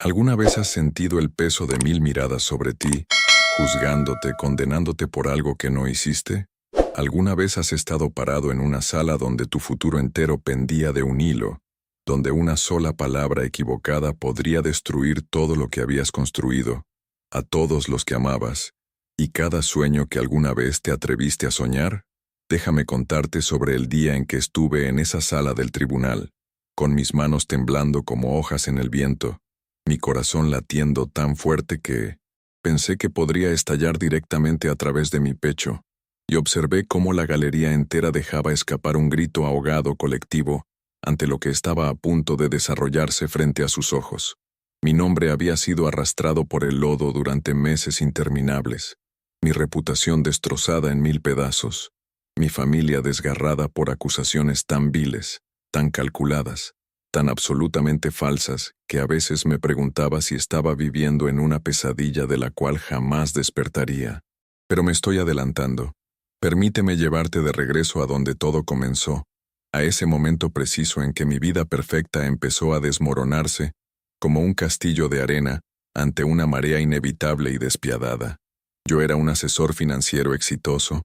¿Alguna vez has sentido el peso de 1000 miradas sobre ti, juzgándote, condenándote por algo que no hiciste? ¿Alguna vez has estado parado en una sala donde tu futuro entero pendía de un hilo, donde una sola palabra equivocada podría destruir todo lo que habías construido, a todos los que amabas, y cada sueño que alguna vez te atreviste a soñar? Déjame contarte sobre el día en que estuve en esa sala del tribunal, con mis manos temblando como hojas en el viento, mi corazón latiendo tan fuerte que pensé que podría estallar directamente a través de mi pecho, y observé cómo la galería entera dejaba escapar un grito ahogado colectivo ante lo que estaba a punto de desarrollarse frente a sus ojos. Mi nombre había sido arrastrado por el lodo durante meses interminables, mi reputación destrozada en 1000 pedazos, mi familia desgarrada por acusaciones tan viles, tan calculadas, tan absolutamente falsas, que a veces me preguntaba si estaba viviendo en una pesadilla de la cual jamás despertaría. Pero me estoy adelantando. Permíteme llevarte de regreso a donde todo comenzó, a ese momento preciso en que mi vida perfecta empezó a desmoronarse, como un castillo de arena, ante una marea inevitable y despiadada. Yo era un asesor financiero exitoso,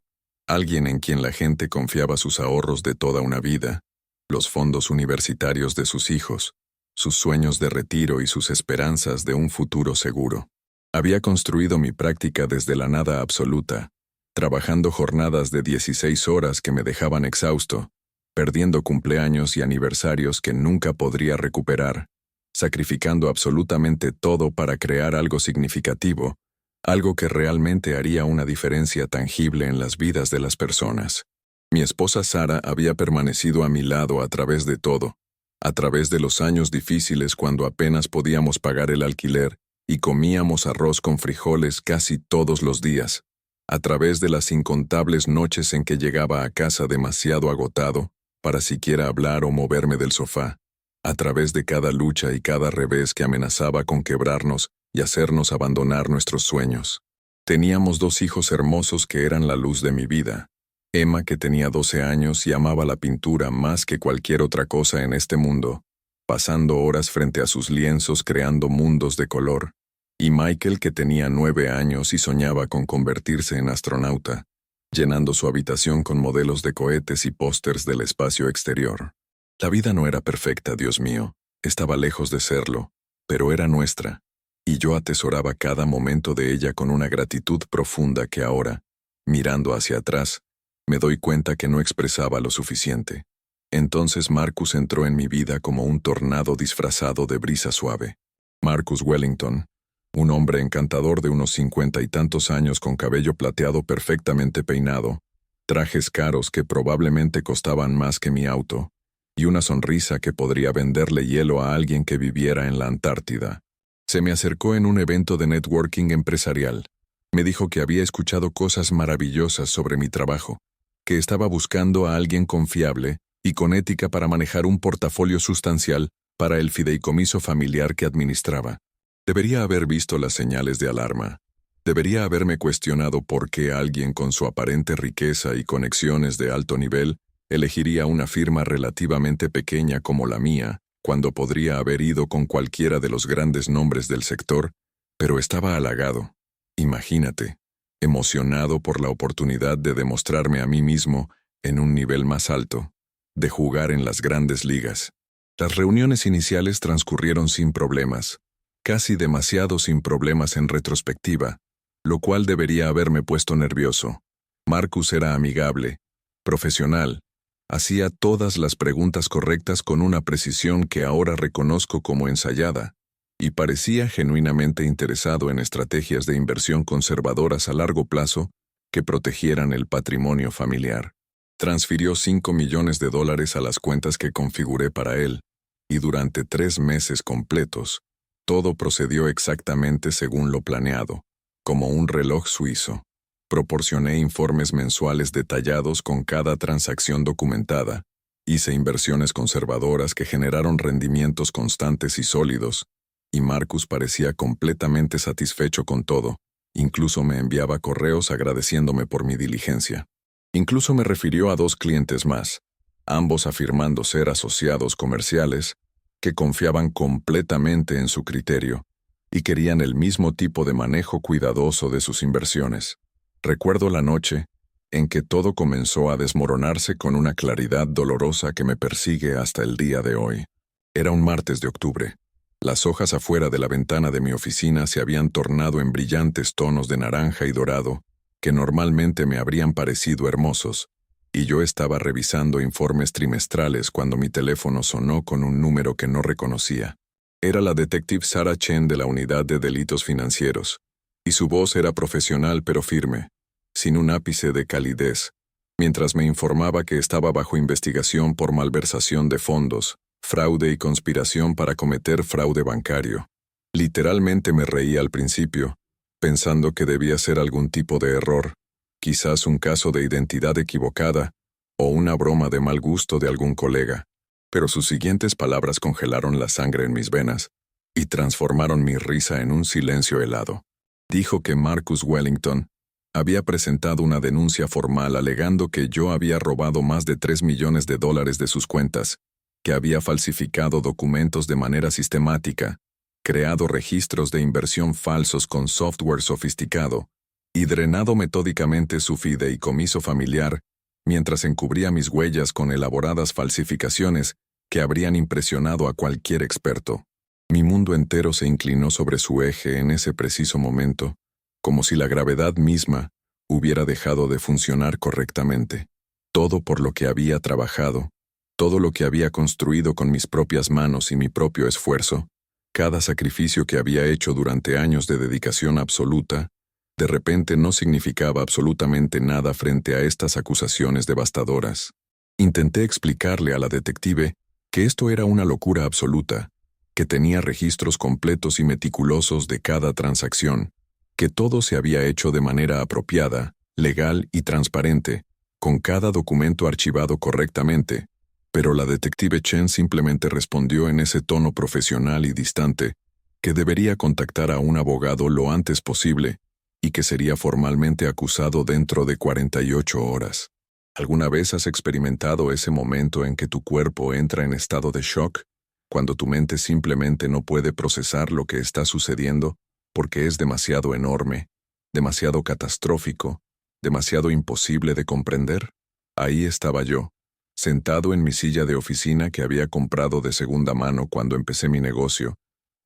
alguien en quien la gente confiaba sus ahorros de toda una vida, los fondos universitarios de sus hijos, sus sueños de retiro y sus esperanzas de un futuro seguro. Había construido mi práctica desde la nada absoluta, trabajando jornadas de 16 horas que me dejaban exhausto, perdiendo cumpleaños y aniversarios que nunca podría recuperar, sacrificando absolutamente todo para crear algo significativo, algo que realmente haría una diferencia tangible en las vidas de las personas. Mi esposa Sara había permanecido a mi lado a través de todo, a través de los años difíciles cuando apenas podíamos pagar el alquiler y comíamos arroz con frijoles casi todos los días, a través de las incontables noches en que llegaba a casa demasiado agotado para siquiera hablar o moverme del sofá, a través de cada lucha y cada revés que amenazaba con quebrarnos y hacernos abandonar nuestros sueños. Teníamos 2 hijos hermosos que eran la luz de mi vida. Emma, que tenía 12 años y amaba la pintura más que cualquier otra cosa en este mundo, pasando horas frente a sus lienzos creando mundos de color, y Michael, que tenía 9 años y soñaba con convertirse en astronauta, llenando su habitación con modelos de cohetes y pósters del espacio exterior. La vida no era perfecta, Dios mío, estaba lejos de serlo, pero era nuestra, y yo atesoraba cada momento de ella con una gratitud profunda que ahora, mirando hacia atrás, me doy cuenta que no expresaba lo suficiente. Entonces Marcus entró en mi vida como un tornado disfrazado de brisa suave. Marcus Wellington, un hombre encantador de unos 50 y tantos años con cabello plateado perfectamente peinado, trajes caros que probablemente costaban más que mi auto, y una sonrisa que podría venderle hielo a alguien que viviera en la Antártida. Se me acercó en un evento de networking empresarial. Me dijo que había escuchado cosas maravillosas sobre mi trabajo, que estaba buscando a alguien confiable y con ética para manejar un portafolio sustancial para el fideicomiso familiar que administraba. Debería haber visto las señales de alarma. Debería haberme cuestionado por qué alguien con su aparente riqueza y conexiones de alto nivel elegiría una firma relativamente pequeña como la mía, cuando podría haber ido con cualquiera de los grandes nombres del sector, pero estaba halagado. Imagínate, emocionado por la oportunidad de demostrarme a mí mismo en un nivel más alto, de jugar en las grandes ligas. Las reuniones iniciales transcurrieron sin problemas, casi demasiado sin problemas en retrospectiva, lo cual debería haberme puesto nervioso. Marcus era amigable, profesional, hacía todas las preguntas correctas con una precisión que ahora reconozco como ensayada, y parecía genuinamente interesado en estrategias de inversión conservadoras a largo plazo que protegieran el patrimonio familiar. Transfirió $5 millones a las cuentas que configuré para él, y durante 3 meses completos, todo procedió exactamente según lo planeado, como un reloj suizo. Proporcioné informes mensuales detallados con cada transacción documentada, hice inversiones conservadoras que generaron rendimientos constantes y sólidos, y Marcus parecía completamente satisfecho con todo, incluso me enviaba correos agradeciéndome por mi diligencia. Incluso me refirió a 2 clientes más, ambos afirmando ser asociados comerciales, que confiaban completamente en su criterio y querían el mismo tipo de manejo cuidadoso de sus inversiones. Recuerdo la noche en que todo comenzó a desmoronarse con una claridad dolorosa que me persigue hasta el día de hoy. Era un martes de octubre. Las hojas afuera de la ventana de mi oficina se habían tornado en brillantes tonos de naranja y dorado, que normalmente me habrían parecido hermosos, y yo estaba revisando informes trimestrales cuando mi teléfono sonó con un número que no reconocía. Era la detective Sarah Chen de la Unidad de Delitos Financieros, y su voz era profesional pero firme, sin un ápice de calidez, mientras me informaba que estaba bajo investigación por malversación de fondos, fraude y conspiración para cometer fraude bancario. Literalmente me reí al principio, pensando que debía ser algún tipo de error, quizás un caso de identidad equivocada o una broma de mal gusto de algún colega. Pero sus siguientes palabras congelaron la sangre en mis venas y transformaron mi risa en un silencio helado. Dijo que Marcus Wellington había presentado una denuncia formal alegando que yo había robado más de $3 millones de sus cuentas, que había falsificado documentos de manera sistemática, creado registros de inversión falsos con software sofisticado y drenado metódicamente su fideicomiso familiar mientras encubría mis huellas con elaboradas falsificaciones que habrían impresionado a cualquier experto. Mi mundo entero se inclinó sobre su eje en ese preciso momento, como si la gravedad misma hubiera dejado de funcionar correctamente. Todo por lo que había trabajado, todo lo que había construido con mis propias manos y mi propio esfuerzo, cada sacrificio que había hecho durante años de dedicación absoluta, de repente no significaba absolutamente nada frente a estas acusaciones devastadoras. Intenté explicarle a la detective que esto era una locura absoluta, que tenía registros completos y meticulosos de cada transacción, que todo se había hecho de manera apropiada, legal y transparente, con cada documento archivado correctamente, pero la detective Chen simplemente respondió en ese tono profesional y distante que debería contactar a un abogado lo antes posible y que sería formalmente acusado dentro de 48 horas. ¿Alguna vez has experimentado ese momento en que tu cuerpo entra en estado de shock, cuando tu mente simplemente no puede procesar lo que está sucediendo porque es demasiado enorme, demasiado catastrófico, demasiado imposible de comprender? Ahí estaba yo, sentado en mi silla de oficina que había comprado de segunda mano cuando empecé mi negocio,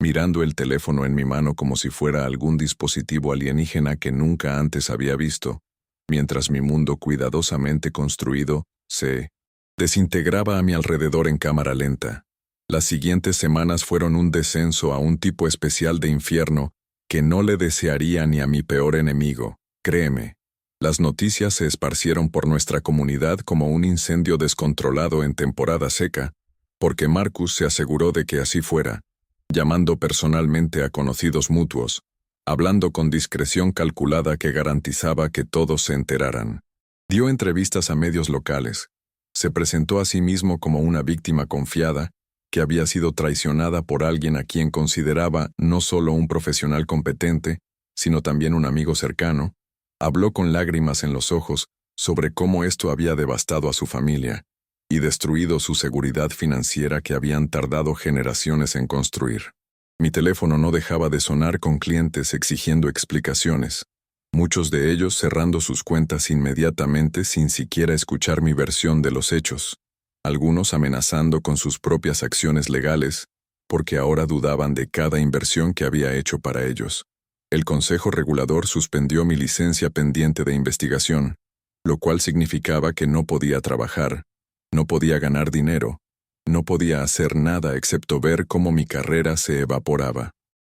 mirando el teléfono en mi mano como si fuera algún dispositivo alienígena que nunca antes había visto, mientras mi mundo cuidadosamente construido se desintegraba a mi alrededor en cámara lenta. Las siguientes semanas fueron un descenso a un tipo especial de infierno que no le desearía ni a mi peor enemigo, créeme. Las noticias se esparcieron por nuestra comunidad como un incendio descontrolado en temporada seca, porque Marcus se aseguró de que así fuera, llamando personalmente a conocidos mutuos, hablando con discreción calculada que garantizaba que todos se enteraran. Dio entrevistas a medios locales, se presentó a sí mismo como una víctima confiada, que había sido traicionada por alguien a quien consideraba no solo un profesional competente, sino también un amigo cercano. Habló con lágrimas en los ojos sobre cómo esto había devastado a su familia y destruido su seguridad financiera que habían tardado generaciones en construir. Mi teléfono no dejaba de sonar con clientes exigiendo explicaciones, muchos de ellos cerrando sus cuentas inmediatamente sin siquiera escuchar mi versión de los hechos, algunos amenazando con sus propias acciones legales, porque ahora dudaban de cada inversión que había hecho para ellos. El Consejo Regulador suspendió mi licencia pendiente de investigación, lo cual significaba que no podía trabajar, no podía ganar dinero, no podía hacer nada excepto ver cómo mi carrera se evaporaba.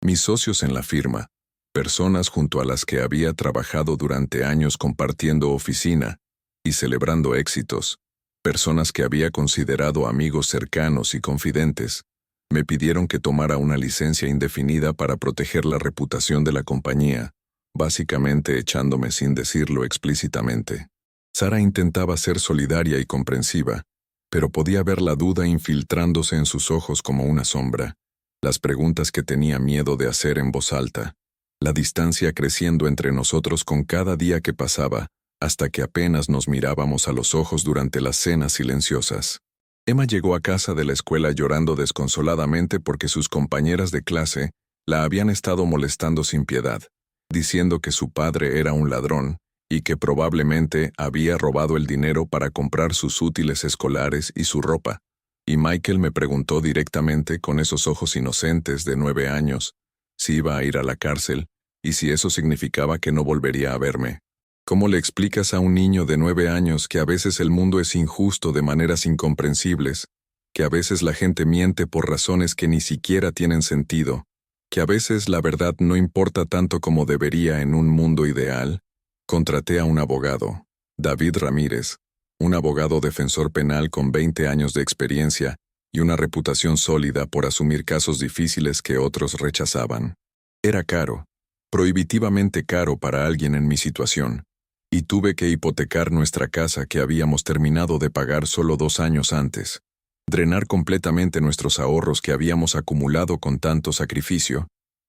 Mis socios en la firma, personas junto a las que había trabajado durante años compartiendo oficina y celebrando éxitos, personas que había considerado amigos cercanos y confidentes, me pidieron que tomara una licencia indefinida para proteger la reputación de la compañía, básicamente echándome sin decirlo explícitamente. Sarah intentaba ser solidaria y comprensiva, pero podía ver la duda infiltrándose en sus ojos como una sombra, las preguntas que tenía miedo de hacer en voz alta, la distancia creciendo entre nosotros con cada día que pasaba, hasta que apenas nos mirábamos a los ojos durante las cenas silenciosas. Emma llegó a casa de la escuela llorando desconsoladamente porque sus compañeras de clase la habían estado molestando sin piedad, diciendo que su padre era un ladrón y que probablemente había robado el dinero para comprar sus útiles escolares y su ropa. Y Michael me preguntó directamente, con esos ojos inocentes de 9 años, si iba a ir a la cárcel y si eso significaba que no volvería a verme. ¿Cómo le explicas a un niño de 9 años que a veces el mundo es injusto de maneras incomprensibles, que a veces la gente miente por razones que ni siquiera tienen sentido, que a veces la verdad no importa tanto como debería en un mundo ideal? Contraté a un abogado, David Ramírez, un abogado defensor penal con 20 años de experiencia y una reputación sólida por asumir casos difíciles que otros rechazaban. Era caro, prohibitivamente caro para alguien en mi situación, y tuve que hipotecar nuestra casa que habíamos terminado de pagar solo 2 años antes, drenar completamente nuestros ahorros que habíamos acumulado con tanto sacrificio,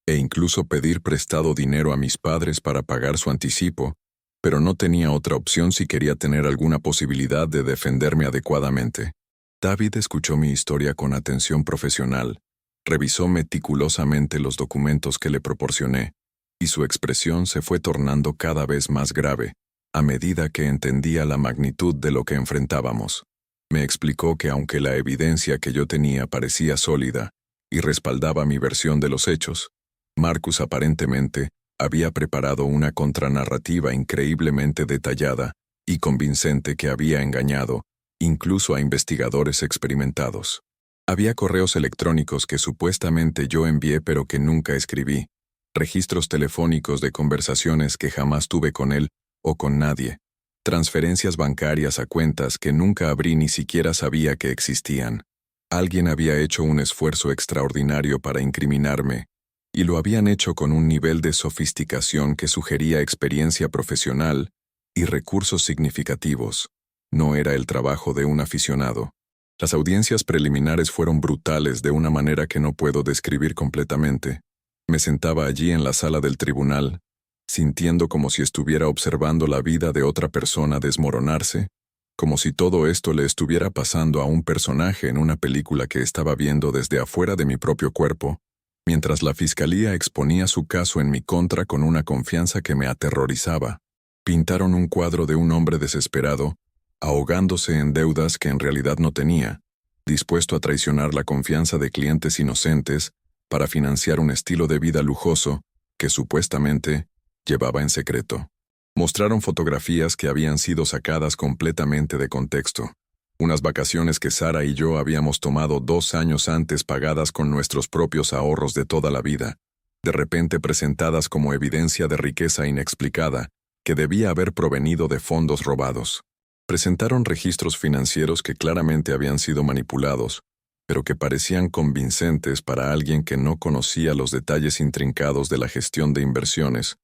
e incluso pedir prestado dinero a mis padres para pagar su anticipo, pero no tenía otra opción si quería tener alguna posibilidad de defenderme adecuadamente. David escuchó mi historia con atención profesional, revisó meticulosamente los documentos que le proporcioné, y su expresión se fue tornando cada vez más grave, a medida que entendía la magnitud de lo que enfrentábamos. Me explicó que aunque la evidencia que yo tenía parecía sólida y respaldaba mi versión de los hechos, Marcus aparentemente había preparado una contranarrativa increíblemente detallada y convincente que había engañado, incluso a investigadores experimentados. Había correos electrónicos que supuestamente yo envié pero que nunca escribí, registros telefónicos de conversaciones que jamás tuve con él o con nadie, transferencias bancarias a cuentas que nunca abrí ni siquiera sabía que existían. Alguien había hecho un esfuerzo extraordinario para incriminarme, y lo habían hecho con un nivel de sofisticación que sugería experiencia profesional y recursos significativos. No era el trabajo de un aficionado. Las audiencias preliminares fueron brutales de una manera que no puedo describir completamente. Me sentaba allí en la sala del tribunal, sintiendo como si estuviera observando la vida de otra persona desmoronarse, como si todo esto le estuviera pasando a un personaje en una película que estaba viendo desde afuera de mi propio cuerpo, mientras la fiscalía exponía su caso en mi contra con una confianza que me aterrorizaba. Pintaron un cuadro de un hombre desesperado, ahogándose en deudas que en realidad no tenía, dispuesto a traicionar la confianza de clientes inocentes para financiar un estilo de vida lujoso que supuestamente llevaba en secreto. Mostraron fotografías que habían sido sacadas completamente de contexto. Unas vacaciones que Sara y yo habíamos tomado 2 años antes pagadas con nuestros propios ahorros de toda la vida, de repente presentadas como evidencia de riqueza inexplicada que debía haber provenido de fondos robados. Presentaron registros financieros que claramente habían sido manipulados, pero que parecían convincentes para alguien que no conocía los detalles intrincados de la gestión de inversiones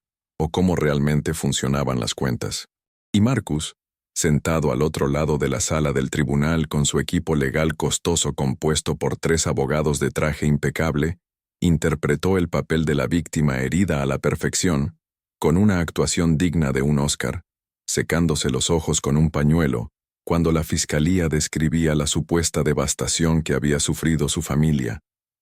o cómo realmente funcionaban las cuentas. Y Marcus, sentado al otro lado de la sala del tribunal con su equipo legal costoso compuesto por 3 abogados de traje impecable, interpretó el papel de la víctima herida a la perfección, con una actuación digna de un Oscar, secándose los ojos con un pañuelo, cuando la fiscalía describía la supuesta devastación que había sufrido su familia,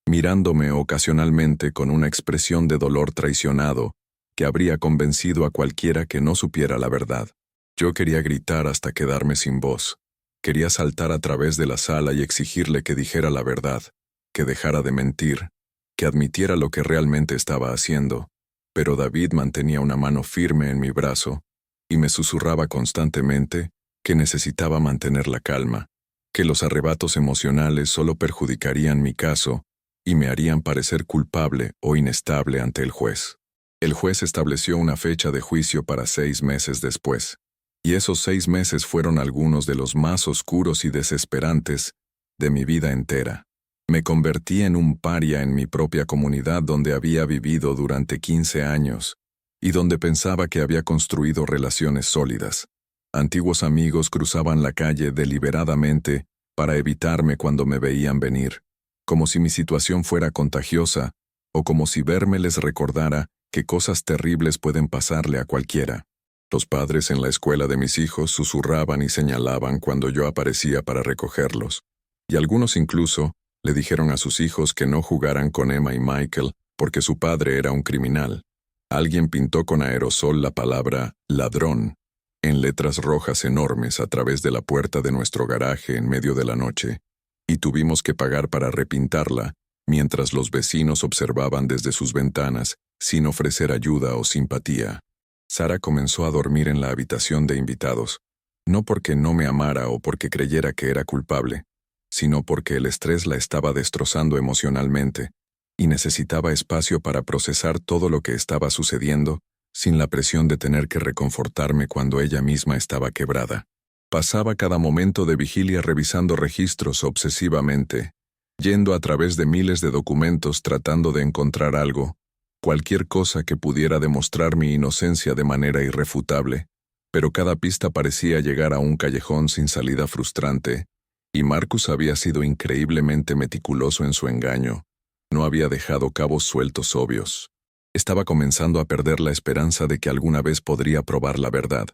mirándome ocasionalmente con una expresión de dolor traicionado que habría convencido a cualquiera que no supiera la verdad. Yo quería gritar hasta quedarme sin voz. Quería saltar a través de la sala y exigirle que dijera la verdad, que dejara de mentir, que admitiera lo que realmente estaba haciendo, pero David mantenía una mano firme en mi brazo y me susurraba constantemente que necesitaba mantener la calma, que los arrebatos emocionales solo perjudicarían mi caso y me harían parecer culpable o inestable ante el juez. El juez estableció una fecha de juicio para 6 meses después, y esos 6 meses fueron algunos de los más oscuros y desesperantes de mi vida entera. Me convertí en un paria en mi propia comunidad donde había vivido durante 15 años y donde pensaba que había construido relaciones sólidas. Antiguos amigos cruzaban la calle deliberadamente para evitarme cuando me veían venir, como si mi situación fuera contagiosa o como si verme les recordara que cosas terribles pueden pasarle a cualquiera. Los padres en la escuela de mis hijos susurraban y señalaban cuando yo aparecía para recogerlos, Y algunos incluso le dijeron a sus hijos que no jugaran con Emma y Michael porque su padre era un criminal. Alguien pintó con aerosol la palabra ladrón en letras rojas enormes a través de la puerta de nuestro garaje en medio de la noche, y tuvimos que pagar para repintarla mientras los vecinos observaban desde sus ventanas sin ofrecer ayuda o simpatía. Sara comenzó a dormir en la habitación de invitados, no porque no me amara o porque creyera que era culpable, sino porque el estrés la estaba destrozando emocionalmente y necesitaba espacio para procesar todo lo que estaba sucediendo sin la presión de tener que reconfortarme cuando ella misma estaba quebrada. Pasaba cada momento de vigilia revisando registros obsesivamente, yendo a través de miles de documentos tratando de encontrar algo, cualquier cosa que pudiera demostrar mi inocencia de manera irrefutable, pero cada pista parecía llegar a un callejón sin salida frustrante, y Marcus había sido increíblemente meticuloso en su engaño. No había dejado cabos sueltos obvios. Estaba comenzando a perder la esperanza de que alguna vez podría probar la verdad,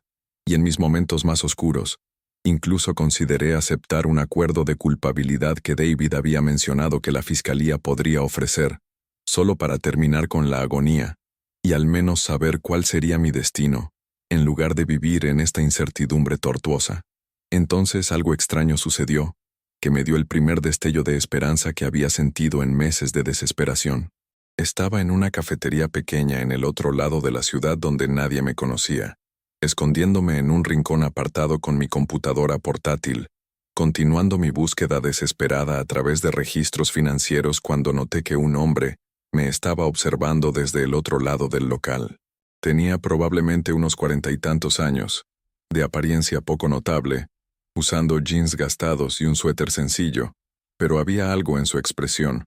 y en mis momentos más oscuros, incluso consideré aceptar un acuerdo de culpabilidad que David había mencionado que la fiscalía podría ofrecer, solo para terminar con la agonía, y al menos saber cuál sería mi destino, en lugar de vivir en esta incertidumbre tortuosa. Entonces algo extraño sucedió, que me dio el primer destello de esperanza que había sentido en meses de desesperación. Estaba en una cafetería pequeña en el otro lado de la ciudad donde nadie me conocía, escondiéndome en un rincón apartado con mi computadora portátil, continuando mi búsqueda desesperada a través de registros financieros cuando noté que un hombre me estaba observando desde el otro lado del local. Tenía probablemente unos 40 y tantos años, de apariencia poco notable, usando jeans gastados y un suéter sencillo, pero había algo en su expresión,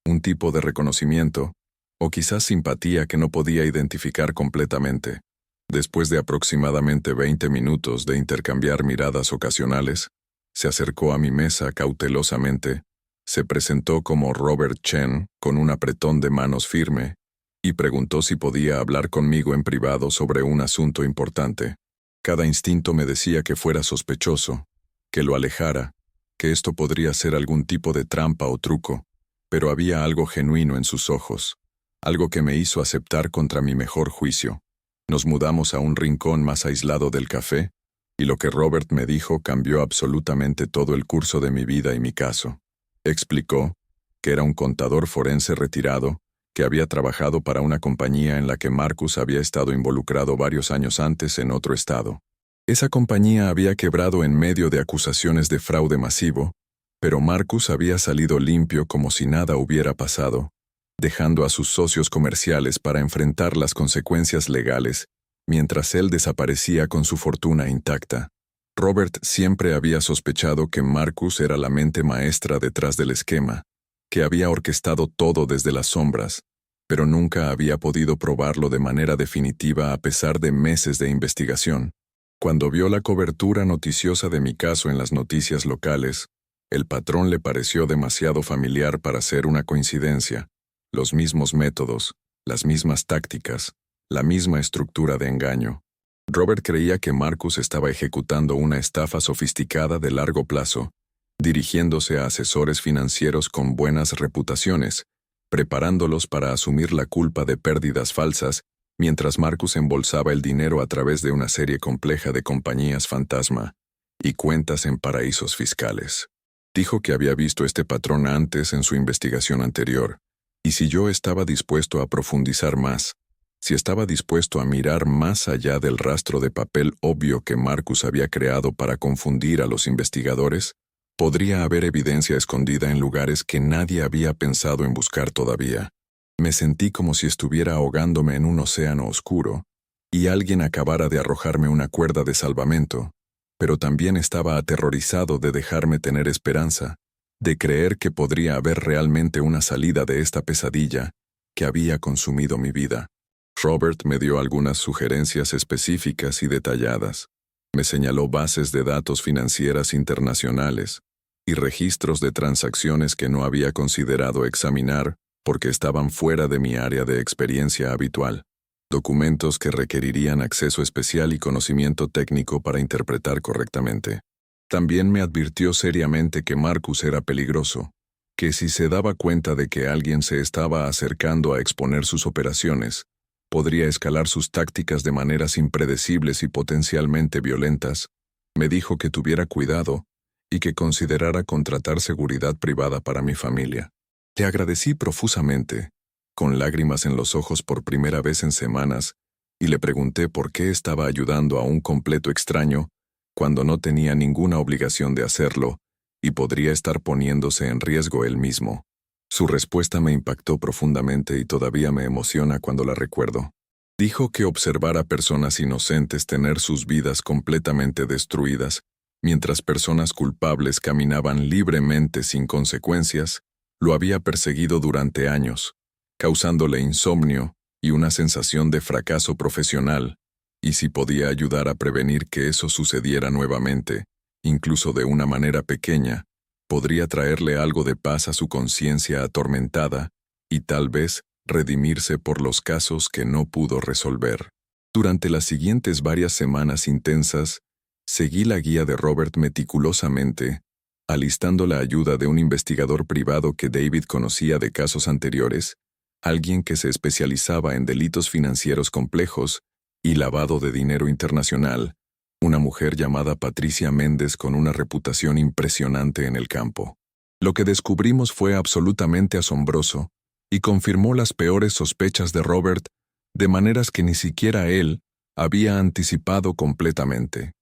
un tipo de reconocimiento, o quizás simpatía que no podía identificar completamente. Después de aproximadamente 20 minutos de intercambiar miradas ocasionales, se acercó a mi mesa cautelosamente, se presentó como Robert Chen con un apretón de manos firme, y preguntó si podía hablar conmigo en privado sobre un asunto importante. Cada instinto me decía que fuera sospechoso, que lo alejara, que esto podría ser algún tipo de trampa o truco, pero había algo genuino en sus ojos, algo que me hizo aceptar contra mi mejor juicio. Nos mudamos a un rincón más aislado del café, y lo que Robert me dijo cambió absolutamente todo el curso de mi vida y mi caso. Explicó que era un contador forense retirado, que había trabajado para una compañía en la que Marcus había estado involucrado varios años antes en otro estado. Esa compañía había quebrado en medio de acusaciones de fraude masivo, pero Marcus había salido limpio como si nada hubiera pasado, dejando a sus socios comerciales para enfrentar las consecuencias legales, mientras él desaparecía con su fortuna intacta. Robert siempre había sospechado que Marcus era la mente maestra detrás del esquema, que había orquestado todo desde las sombras, pero nunca había podido probarlo de manera definitiva a pesar de meses de investigación. Cuando vio la cobertura noticiosa de mi caso en las noticias locales, el patrón le pareció demasiado familiar para ser una coincidencia. Los mismos métodos, las mismas tácticas, la misma estructura de engaño. Robert creía que Marcus estaba ejecutando una estafa sofisticada de largo plazo, dirigiéndose a asesores financieros con buenas reputaciones, preparándolos para asumir la culpa de pérdidas falsas, mientras Marcus embolsaba el dinero a través de una serie compleja de compañías fantasma y cuentas en paraísos fiscales. Dijo que había visto este patrón antes en su investigación anterior, y si yo estaba dispuesto a profundizar más, si estaba dispuesto a mirar más allá del rastro de papel obvio que Marcus había creado para confundir a los investigadores, podría haber evidencia escondida en lugares que nadie había pensado en buscar todavía. Me sentí como si estuviera ahogándome en un océano oscuro, y alguien acabara de arrojarme una cuerda de salvamento, pero también estaba aterrorizado de dejarme tener esperanza, de creer que podría haber realmente una salida de esta pesadilla que había consumido mi vida. Robert me dio algunas sugerencias específicas y detalladas. Me señaló bases de datos financieras internacionales y registros de transacciones que no había considerado examinar porque estaban fuera de mi área de experiencia habitual. Documentos que requerirían acceso especial y conocimiento técnico para interpretar correctamente. También me advirtió seriamente que Marcus era peligroso, que si se daba cuenta de que alguien se estaba acercando a exponer sus operaciones, podría escalar sus tácticas de maneras impredecibles y potencialmente violentas. Me dijo que tuviera cuidado y que considerara contratar seguridad privada para mi familia. Le agradecí profusamente, con lágrimas en los ojos por primera vez en semanas, y le pregunté por qué estaba ayudando a un completo extraño cuando no tenía ninguna obligación de hacerlo y podría estar poniéndose en riesgo él mismo. Su respuesta me impactó profundamente y todavía me emociona cuando la recuerdo. Dijo que observar a personas inocentes tener sus vidas completamente destruidas, mientras personas culpables caminaban libremente sin consecuencias, lo había perseguido durante años, causándole insomnio y una sensación de fracaso profesional, y si podía ayudar a prevenir que eso sucediera nuevamente, incluso de una manera pequeña, podría traerle algo de paz a su conciencia atormentada y tal vez redimirse por los casos que no pudo resolver. Durante las siguientes varias semanas intensas, seguí la guía de Robert meticulosamente, alistando la ayuda de un investigador privado que David conocía de casos anteriores, alguien que se especializaba en delitos financieros complejos y lavado de dinero internacional, una mujer llamada Patricia Méndez con una reputación impresionante en el campo. Lo que descubrimos fue absolutamente asombroso y confirmó las peores sospechas de Robert, de maneras que ni siquiera él había anticipado completamente.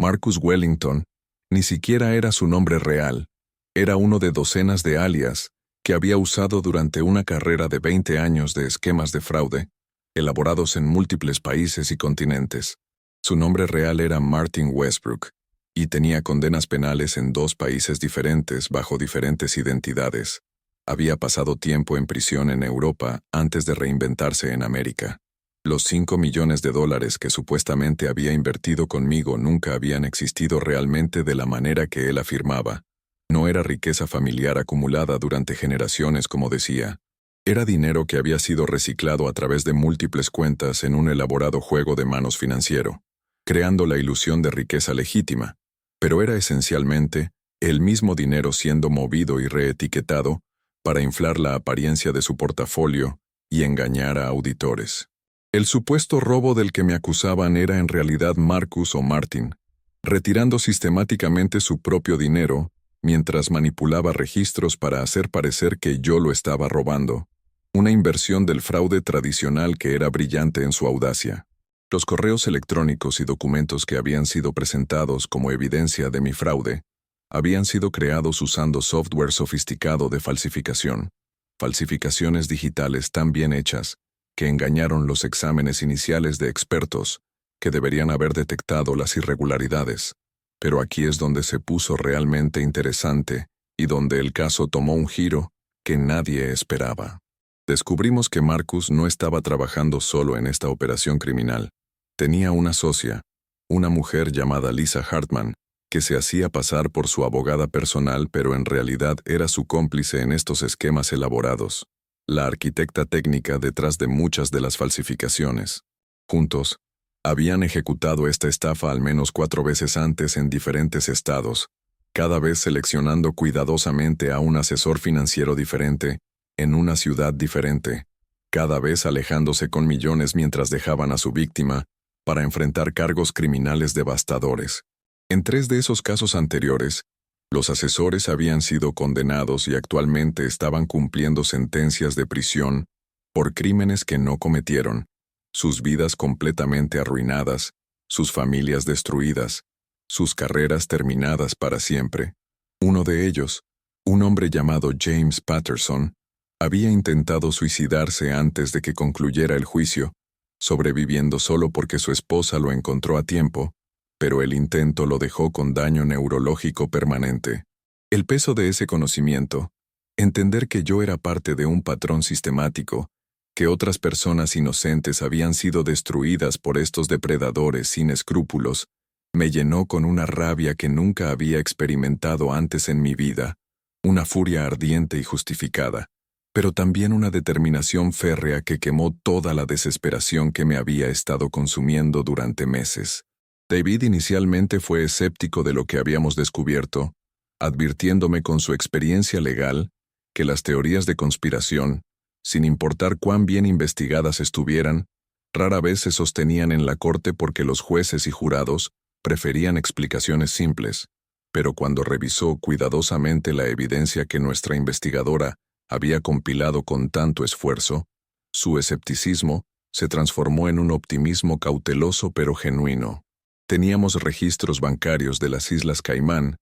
Marcus Wellington ni siquiera era su nombre real, era uno de docenas de alias que había usado durante una carrera de 20 años de esquemas de fraude, elaborados en múltiples países y continentes. Su nombre real era Martin Westbrook, y tenía condenas penales en 2 países diferentes bajo diferentes identidades. Había pasado tiempo en prisión en Europa antes de reinventarse en América. Los $5 millones que supuestamente había invertido conmigo nunca habían existido realmente de la manera que él afirmaba. No era riqueza familiar acumulada durante generaciones, como decía. Era dinero que había sido reciclado a través de múltiples cuentas en un elaborado juego de manos financiero, creando la ilusión de riqueza legítima, pero era esencialmente el mismo dinero siendo movido y reetiquetado para inflar la apariencia de su portafolio y engañar a auditores. El supuesto robo del que me acusaban era en realidad Marcus o Martin, retirando sistemáticamente su propio dinero mientras manipulaba registros para hacer parecer que yo lo estaba robando, una inversión del fraude tradicional que era brillante en su audacia. Los correos electrónicos y documentos que habían sido presentados como evidencia de mi fraude habían sido creados usando software sofisticado de falsificación, falsificaciones digitales tan bien hechas que engañaron los exámenes iniciales de expertos que deberían haber detectado las irregularidades. Pero aquí es donde se puso realmente interesante y donde el caso tomó un giro que nadie esperaba. Descubrimos que Marcus no estaba trabajando solo en esta operación criminal. Tenía una socia, una mujer llamada Lisa Hartman, que se hacía pasar por su abogada personal pero en realidad era su cómplice en estos esquemas elaborados, la arquitecta técnica detrás de muchas de las falsificaciones. Juntos, habían ejecutado esta estafa al menos 4 veces antes en diferentes estados, cada vez seleccionando cuidadosamente a un asesor financiero diferente, en una ciudad diferente, cada vez alejándose con millones mientras dejaban a su víctima para enfrentar cargos criminales devastadores. En 3 de esos casos anteriores, los asesores habían sido condenados y actualmente estaban cumpliendo sentencias de prisión por crímenes que no cometieron, sus vidas completamente arruinadas, sus familias destruidas, sus carreras terminadas para siempre. Uno de ellos, un hombre llamado James Patterson, había intentado suicidarse antes de que concluyera el juicio, sobreviviendo solo porque su esposa lo encontró a tiempo, pero el intento lo dejó con daño neurológico permanente. El peso de ese conocimiento, entender que yo era parte de un patrón sistemático, que otras personas inocentes habían sido destruidas por estos depredadores sin escrúpulos, me llenó con una rabia que nunca había experimentado antes en mi vida, una furia ardiente y justificada, pero también una determinación férrea que quemó toda la desesperación que me había estado consumiendo durante meses. David inicialmente fue escéptico de lo que habíamos descubierto, advirtiéndome con su experiencia legal que las teorías de conspiración, sin importar cuán bien investigadas estuvieran, rara vez se sostenían en la corte porque los jueces y jurados preferían explicaciones simples. Pero cuando revisó cuidadosamente la evidencia que nuestra investigadora había compilado con tanto esfuerzo, su escepticismo se transformó en un optimismo cauteloso pero genuino. Teníamos registros bancarios de las Islas Caimán,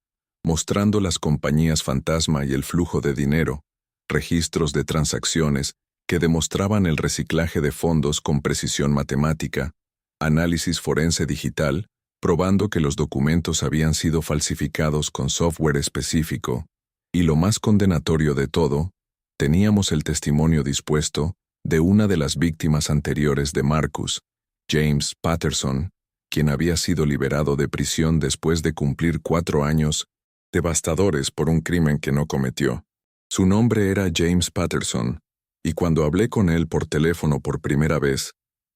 mostrando las compañías fantasma y el flujo de dinero, registros de transacciones que demostraban el reciclaje de fondos con precisión matemática, análisis forense digital, probando que los documentos habían sido falsificados con software específico, y lo más condenatorio de todo, teníamos el testimonio dispuesto de una de las víctimas anteriores de Marcus, James Patterson, quien había sido liberado de prisión después de cumplir 4 años devastadores por un crimen que no cometió. Su nombre era James Patterson, y cuando hablé con él por teléfono por primera vez,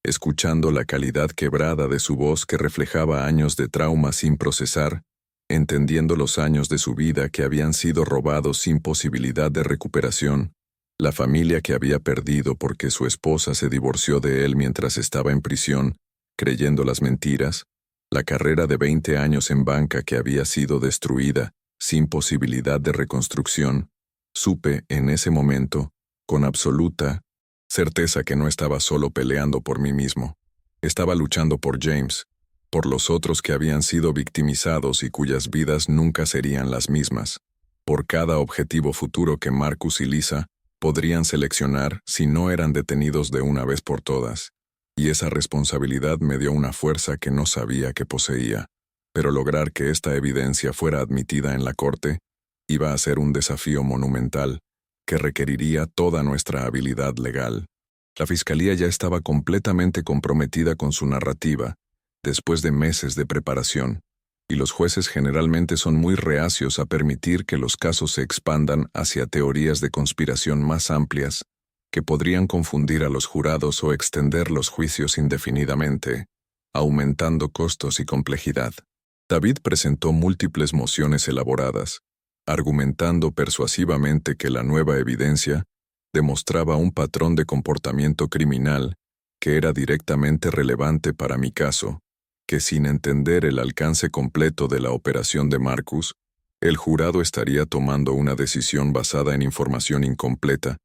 escuchando la calidad quebrada de su voz que reflejaba años de trauma sin procesar, entendiendo los años de su vida que habían sido robados sin posibilidad de recuperación, la familia que había perdido porque su esposa se divorció de él mientras estaba en prisión, creyendo las mentiras, la carrera de 20 años en banca que había sido destruida, sin posibilidad de reconstrucción, supe en ese momento, con absoluta certeza que no estaba solo peleando por mí mismo. Estaba luchando por James, por los otros que habían sido victimizados y cuyas vidas nunca serían las mismas, por cada objetivo futuro que Marcus y Lisa podrían seleccionar si no eran detenidos de una vez por todas. Y esa responsabilidad me dio una fuerza que no sabía que poseía. Pero lograr que esta evidencia fuera admitida en la corte iba a ser un desafío monumental que requeriría toda nuestra habilidad legal. La fiscalía ya estaba completamente comprometida con su narrativa, después de meses de preparación, y los jueces generalmente son muy reacios a permitir que los casos se expandan hacia teorías de conspiración más amplias, que podrían confundir a los jurados o extender los juicios indefinidamente, aumentando costos y complejidad. David presentó múltiples mociones elaboradas, argumentando persuasivamente que la nueva evidencia demostraba un patrón de comportamiento criminal que era directamente relevante para mi caso, que sin entender el alcance completo de la operación de Marcus, el jurado estaría tomando una decisión basada en información incompleta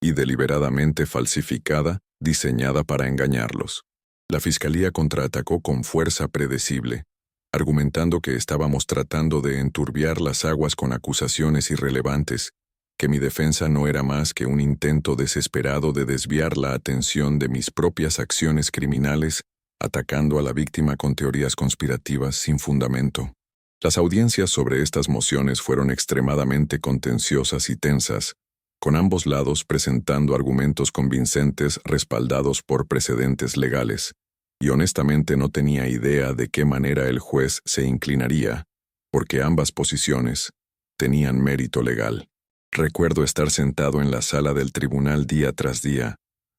y deliberadamente falsificada, diseñada para engañarlos. La fiscalía contraatacó con fuerza predecible, argumentando que estábamos tratando de enturbiar las aguas con acusaciones irrelevantes, que mi defensa no era más que un intento desesperado de desviar la atención de mis propias acciones criminales, atacando a la víctima con teorías conspirativas sin fundamento. Las audiencias sobre estas mociones fueron extremadamente contenciosas y tensas, con ambos lados presentando argumentos convincentes respaldados por precedentes legales, y honestamente no tenía idea de qué manera el juez se inclinaría, porque ambas posiciones tenían mérito legal. Recuerdo estar sentado en la sala del tribunal día tras día,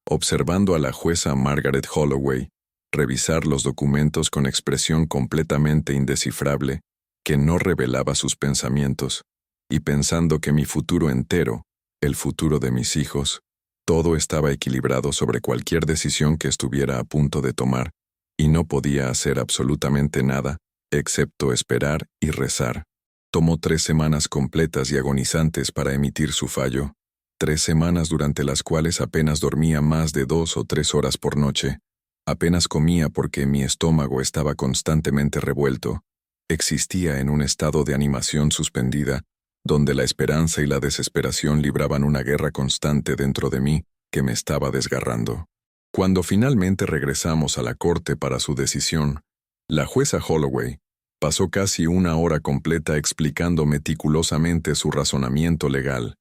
observando a la jueza Margaret Holloway revisar los documentos con expresión completamente indescifrable que no revelaba sus pensamientos, y pensando que mi futuro entero, el futuro de mis hijos, todo estaba equilibrado sobre cualquier decisión que estuviera a punto de tomar, y no podía hacer absolutamente nada, excepto esperar y rezar. Tomó 3 semanas completas y agonizantes para emitir su fallo, 3 semanas durante las cuales apenas dormía más de 2 o 3 horas por noche, apenas comía porque mi estómago estaba constantemente revuelto, existía en un estado de animación suspendida, donde la esperanza y la desesperación libraban una guerra constante dentro de mí que me estaba desgarrando. Cuando finalmente regresamos a la corte para su decisión, la jueza Holloway pasó casi 1 hora completa explicando meticulosamente su razonamiento legal,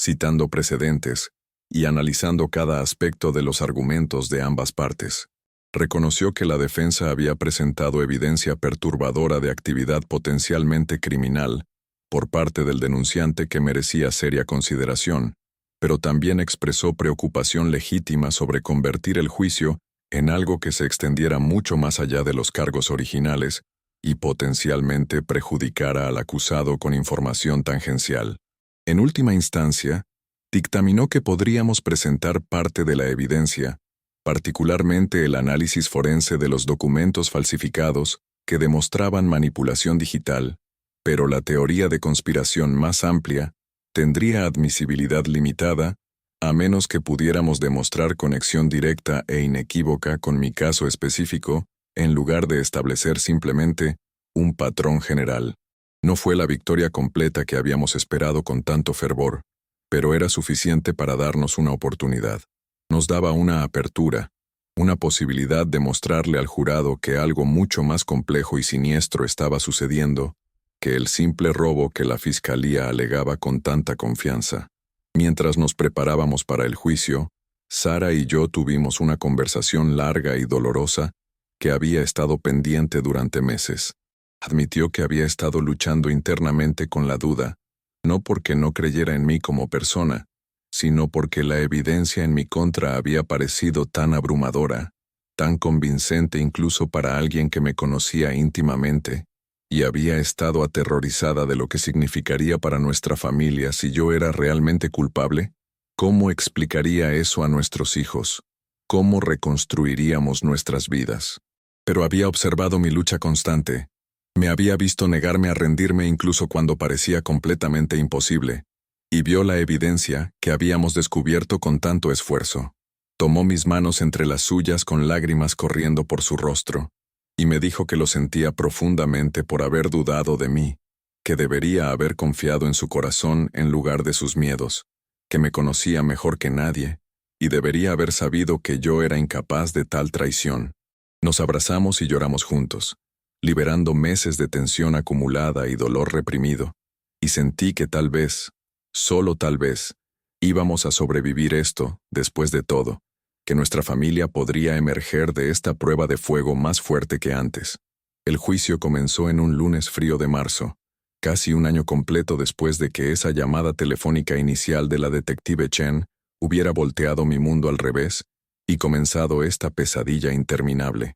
citando precedentes y analizando cada aspecto de los argumentos de ambas partes. Reconoció que la defensa había presentado evidencia perturbadora de actividad potencialmente criminal por parte del denunciante que merecía seria consideración, pero también expresó preocupación legítima sobre convertir el juicio en algo que se extendiera mucho más allá de los cargos originales, y potencialmente perjudicara al acusado con información tangencial. En última instancia, dictaminó que podríamos presentar parte de la evidencia, particularmente el análisis forense de los documentos falsificados que demostraban manipulación digital, pero la teoría de conspiración más amplia tendría admisibilidad limitada, a menos que pudiéramos demostrar conexión directa e inequívoca con mi caso específico, en lugar de establecer simplemente un patrón general. No fue la victoria completa que habíamos esperado con tanto fervor, pero era suficiente para darnos una oportunidad. Nos daba una apertura, una posibilidad de mostrarle al jurado que algo mucho más complejo y siniestro estaba sucediendo que el simple robo que la fiscalía alegaba con tanta confianza. Mientras nos preparábamos para el juicio, Sara y yo tuvimos una conversación larga y dolorosa que había estado pendiente durante meses. Admitió que había estado luchando internamente con la duda, no porque no creyera en mí como persona, sino porque la evidencia en mi contra había parecido tan abrumadora, tan convincente incluso para alguien que me conocía íntimamente, y había estado aterrorizada de lo que significaría para nuestra familia si yo era realmente culpable. ¿Cómo explicaría eso a nuestros hijos? ¿Cómo reconstruiríamos nuestras vidas? Pero había observado mi lucha constante. Me había visto negarme a rendirme incluso cuando parecía completamente imposible, y vio la evidencia que habíamos descubierto con tanto esfuerzo. Tomó mis manos entre las suyas con lágrimas corriendo por su rostro, y me dijo que lo sentía profundamente por haber dudado de mí, que debería haber confiado en su corazón en lugar de sus miedos, que me conocía mejor que nadie, y debería haber sabido que yo era incapaz de tal traición. Nos abrazamos y lloramos juntos, liberando meses de tensión acumulada y dolor reprimido, y sentí que tal vez, solo tal vez, íbamos a sobrevivir esto, después de todo, que nuestra familia podría emerger de esta prueba de fuego más fuerte que antes. El juicio comenzó en un lunes frío de marzo, casi un año completo después de que esa llamada telefónica inicial de la detective Chen hubiera volteado mi mundo al revés y comenzado esta pesadilla interminable.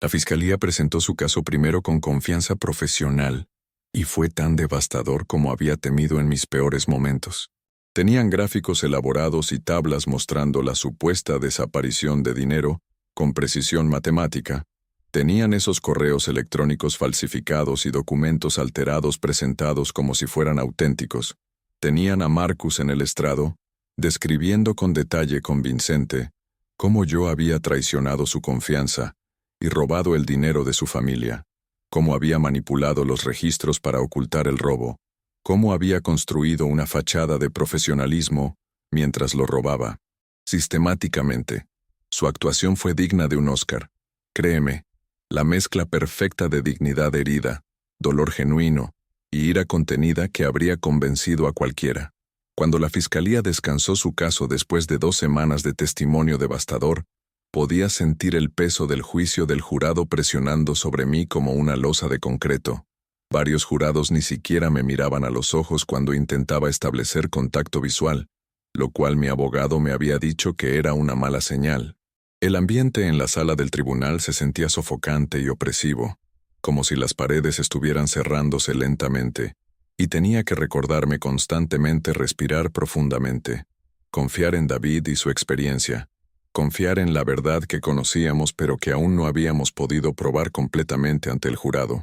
La fiscalía presentó su caso primero con confianza profesional, y fue tan devastador como había temido en mis peores momentos. Tenían gráficos elaborados y tablas mostrando la supuesta desaparición de dinero, con precisión matemática. Tenían esos correos electrónicos falsificados y documentos alterados presentados como si fueran auténticos. Tenían a Marcus en el estrado, describiendo con detalle convincente cómo yo había traicionado su confianza y robado el dinero de su familia, cómo había manipulado los registros para ocultar el robo, cómo había construido una fachada de profesionalismo mientras lo robaba. Sistemáticamente. Su actuación fue digna de un Oscar. Créeme, la mezcla perfecta de dignidad herida, dolor genuino y ira contenida que habría convencido a cualquiera. Cuando la fiscalía descansó su caso después de 2 semanas de testimonio devastador, podía sentir el peso del juicio del jurado presionando sobre mí como una losa de concreto. Varios jurados ni siquiera me miraban a los ojos cuando intentaba establecer contacto visual, lo cual mi abogado me había dicho que era una mala señal. El ambiente en la sala del tribunal se sentía sofocante y opresivo, como si las paredes estuvieran cerrándose lentamente, y tenía que recordarme constantemente respirar profundamente, confiar en David y su experiencia, confiar en la verdad que conocíamos pero que aún no habíamos podido probar completamente ante el jurado.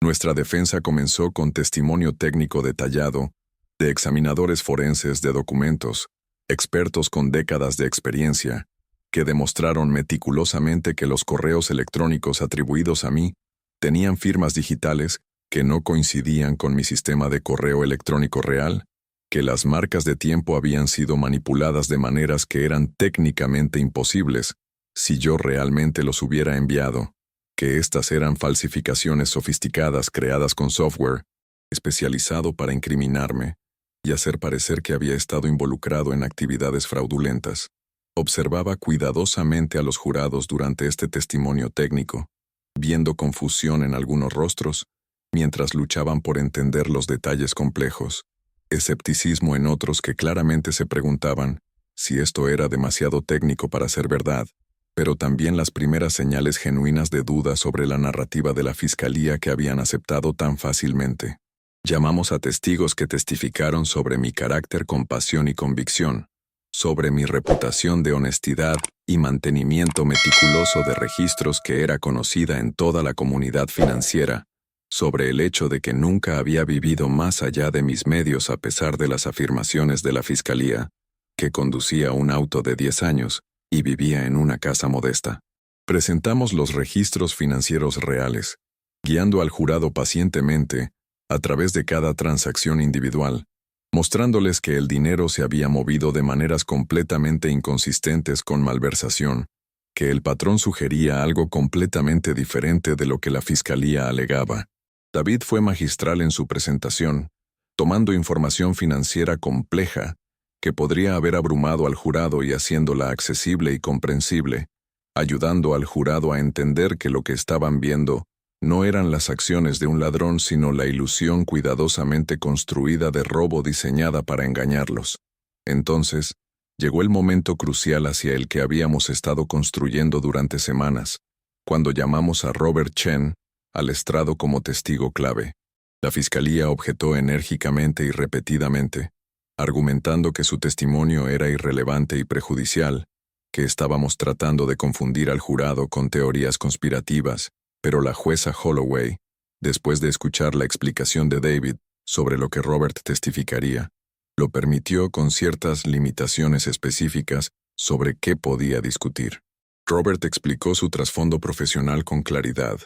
Nuestra defensa comenzó con testimonio técnico detallado, de examinadores forenses de documentos, expertos con décadas de experiencia, que demostraron meticulosamente que los correos electrónicos atribuidos a mí tenían firmas digitales que no coincidían con mi sistema de correo electrónico real, que las marcas de tiempo habían sido manipuladas de maneras que eran técnicamente imposibles si yo realmente los hubiera enviado, que estas eran falsificaciones sofisticadas creadas con software especializado para incriminarme y hacer parecer que había estado involucrado en actividades fraudulentas. Observaba cuidadosamente a los jurados durante este testimonio técnico, viendo confusión en algunos rostros, mientras luchaban por entender los detalles complejos, escepticismo en otros que claramente se preguntaban si esto era demasiado técnico para ser verdad, pero también las primeras señales genuinas de duda sobre la narrativa de la fiscalía que habían aceptado tan fácilmente. Llamamos a testigos que testificaron sobre mi carácter con pasión y convicción, sobre mi reputación de honestidad y mantenimiento meticuloso de registros que era conocida en toda la comunidad financiera, sobre el hecho de que nunca había vivido más allá de mis medios a pesar de las afirmaciones de la fiscalía, que conducía un auto de 10 años y vivía en una casa modesta. Presentamos los registros financieros reales, guiando al jurado pacientemente a través de cada transacción individual, mostrándoles que el dinero se había movido de maneras completamente inconsistentes con malversación, que el patrón sugería algo completamente diferente de lo que la fiscalía alegaba. David fue magistral en su presentación, tomando información financiera compleja que podría haber abrumado al jurado y haciéndola accesible y comprensible, ayudando al jurado a entender que lo que estaban viendo no eran las acciones de un ladrón, sino la ilusión cuidadosamente construida de robo diseñada para engañarlos. Entonces, llegó el momento crucial hacia el que habíamos estado construyendo durante semanas, cuando llamamos a Robert Chen al estrado como testigo clave. La fiscalía objetó enérgicamente y repetidamente, argumentando que su testimonio era irrelevante y prejudicial, que estábamos tratando de confundir al jurado con teorías conspirativas, pero la jueza Holloway, después de escuchar la explicación de David sobre lo que Robert testificaría, lo permitió con ciertas limitaciones específicas sobre qué podía discutir. Robert explicó su trasfondo profesional con claridad,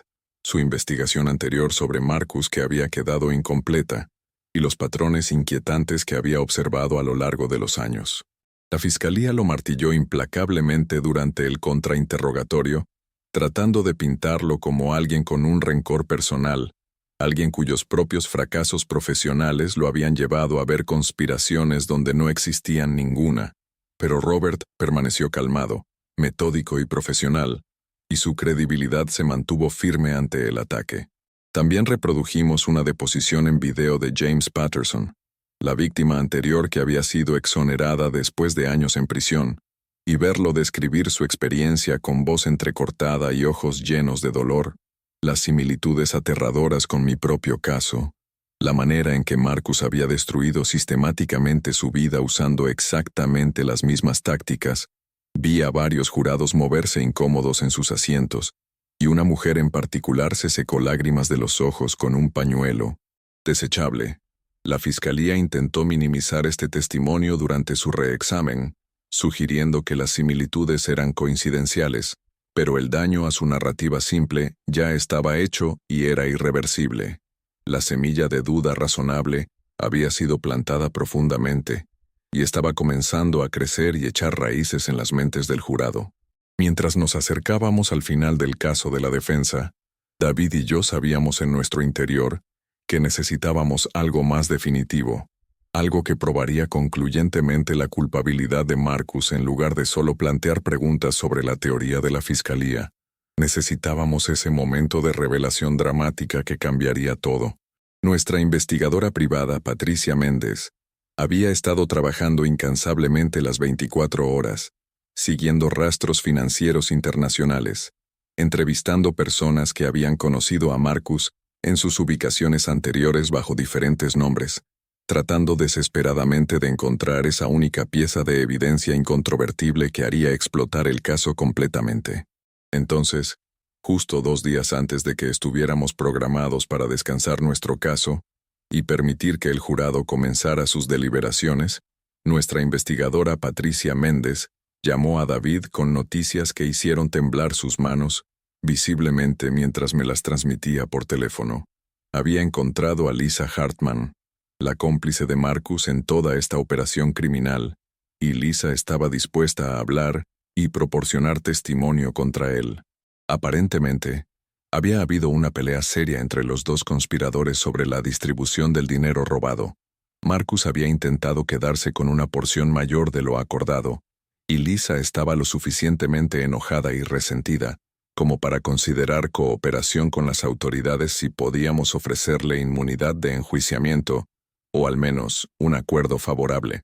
su investigación anterior sobre Marcus que había quedado incompleta, y los patrones inquietantes que había observado a lo largo de los años. La fiscalía lo martilló implacablemente durante el contrainterrogatorio, tratando de pintarlo como alguien con un rencor personal, alguien cuyos propios fracasos profesionales lo habían llevado a ver conspiraciones donde no existían ninguna. Pero Robert permaneció calmado, metódico y profesional, y su credibilidad se mantuvo firme ante el ataque. También reprodujimos una deposición en video de James Patterson, la víctima anterior que había sido exonerada después de años en prisión, y verlo describir su experiencia con voz entrecortada y ojos llenos de dolor, las similitudes aterradoras con mi propio caso, la manera en que Marcus había destruido sistemáticamente su vida usando exactamente las mismas tácticas. Vi a varios jurados moverse incómodos en sus asientos, y una mujer en particular se secó lágrimas de los ojos con un pañuelo desechable. La fiscalía intentó minimizar este testimonio durante su reexamen, sugiriendo que las similitudes eran coincidenciales, pero el daño a su narrativa simple ya estaba hecho y era irreversible. La semilla de duda razonable había sido plantada profundamente, y estaba comenzando a crecer y echar raíces en las mentes del jurado. Mientras nos acercábamos al final del caso de la defensa, David y yo sabíamos en nuestro interior que necesitábamos algo más definitivo, algo que probaría concluyentemente la culpabilidad de Marcus en lugar de solo plantear preguntas sobre la teoría de la fiscalía. Necesitábamos ese momento de revelación dramática que cambiaría todo. Nuestra investigadora privada, Patricia Méndez, había estado trabajando incansablemente las 24 horas, siguiendo rastros financieros internacionales, entrevistando personas que habían conocido a Marcus en sus ubicaciones anteriores bajo diferentes nombres, tratando desesperadamente de encontrar esa única pieza de evidencia incontrovertible que haría explotar el caso completamente. Entonces, justo 2 días antes de que estuviéramos programados para descansar nuestro caso y permitir que el jurado comenzara sus deliberaciones, nuestra investigadora Patricia Méndez llamó a David con noticias que hicieron temblar sus manos, visiblemente mientras me las transmitía por teléfono. Había encontrado a Lisa Hartman, la cómplice de Marcus en toda esta operación criminal, y Lisa estaba dispuesta a hablar y proporcionar testimonio contra él. Aparentemente, había habido una pelea seria entre los dos conspiradores sobre la distribución del dinero robado. Marcus había intentado quedarse con una porción mayor de lo acordado, y Lisa estaba lo suficientemente enojada y resentida como para considerar cooperación con las autoridades si podíamos ofrecerle inmunidad de enjuiciamiento, o al menos un acuerdo favorable.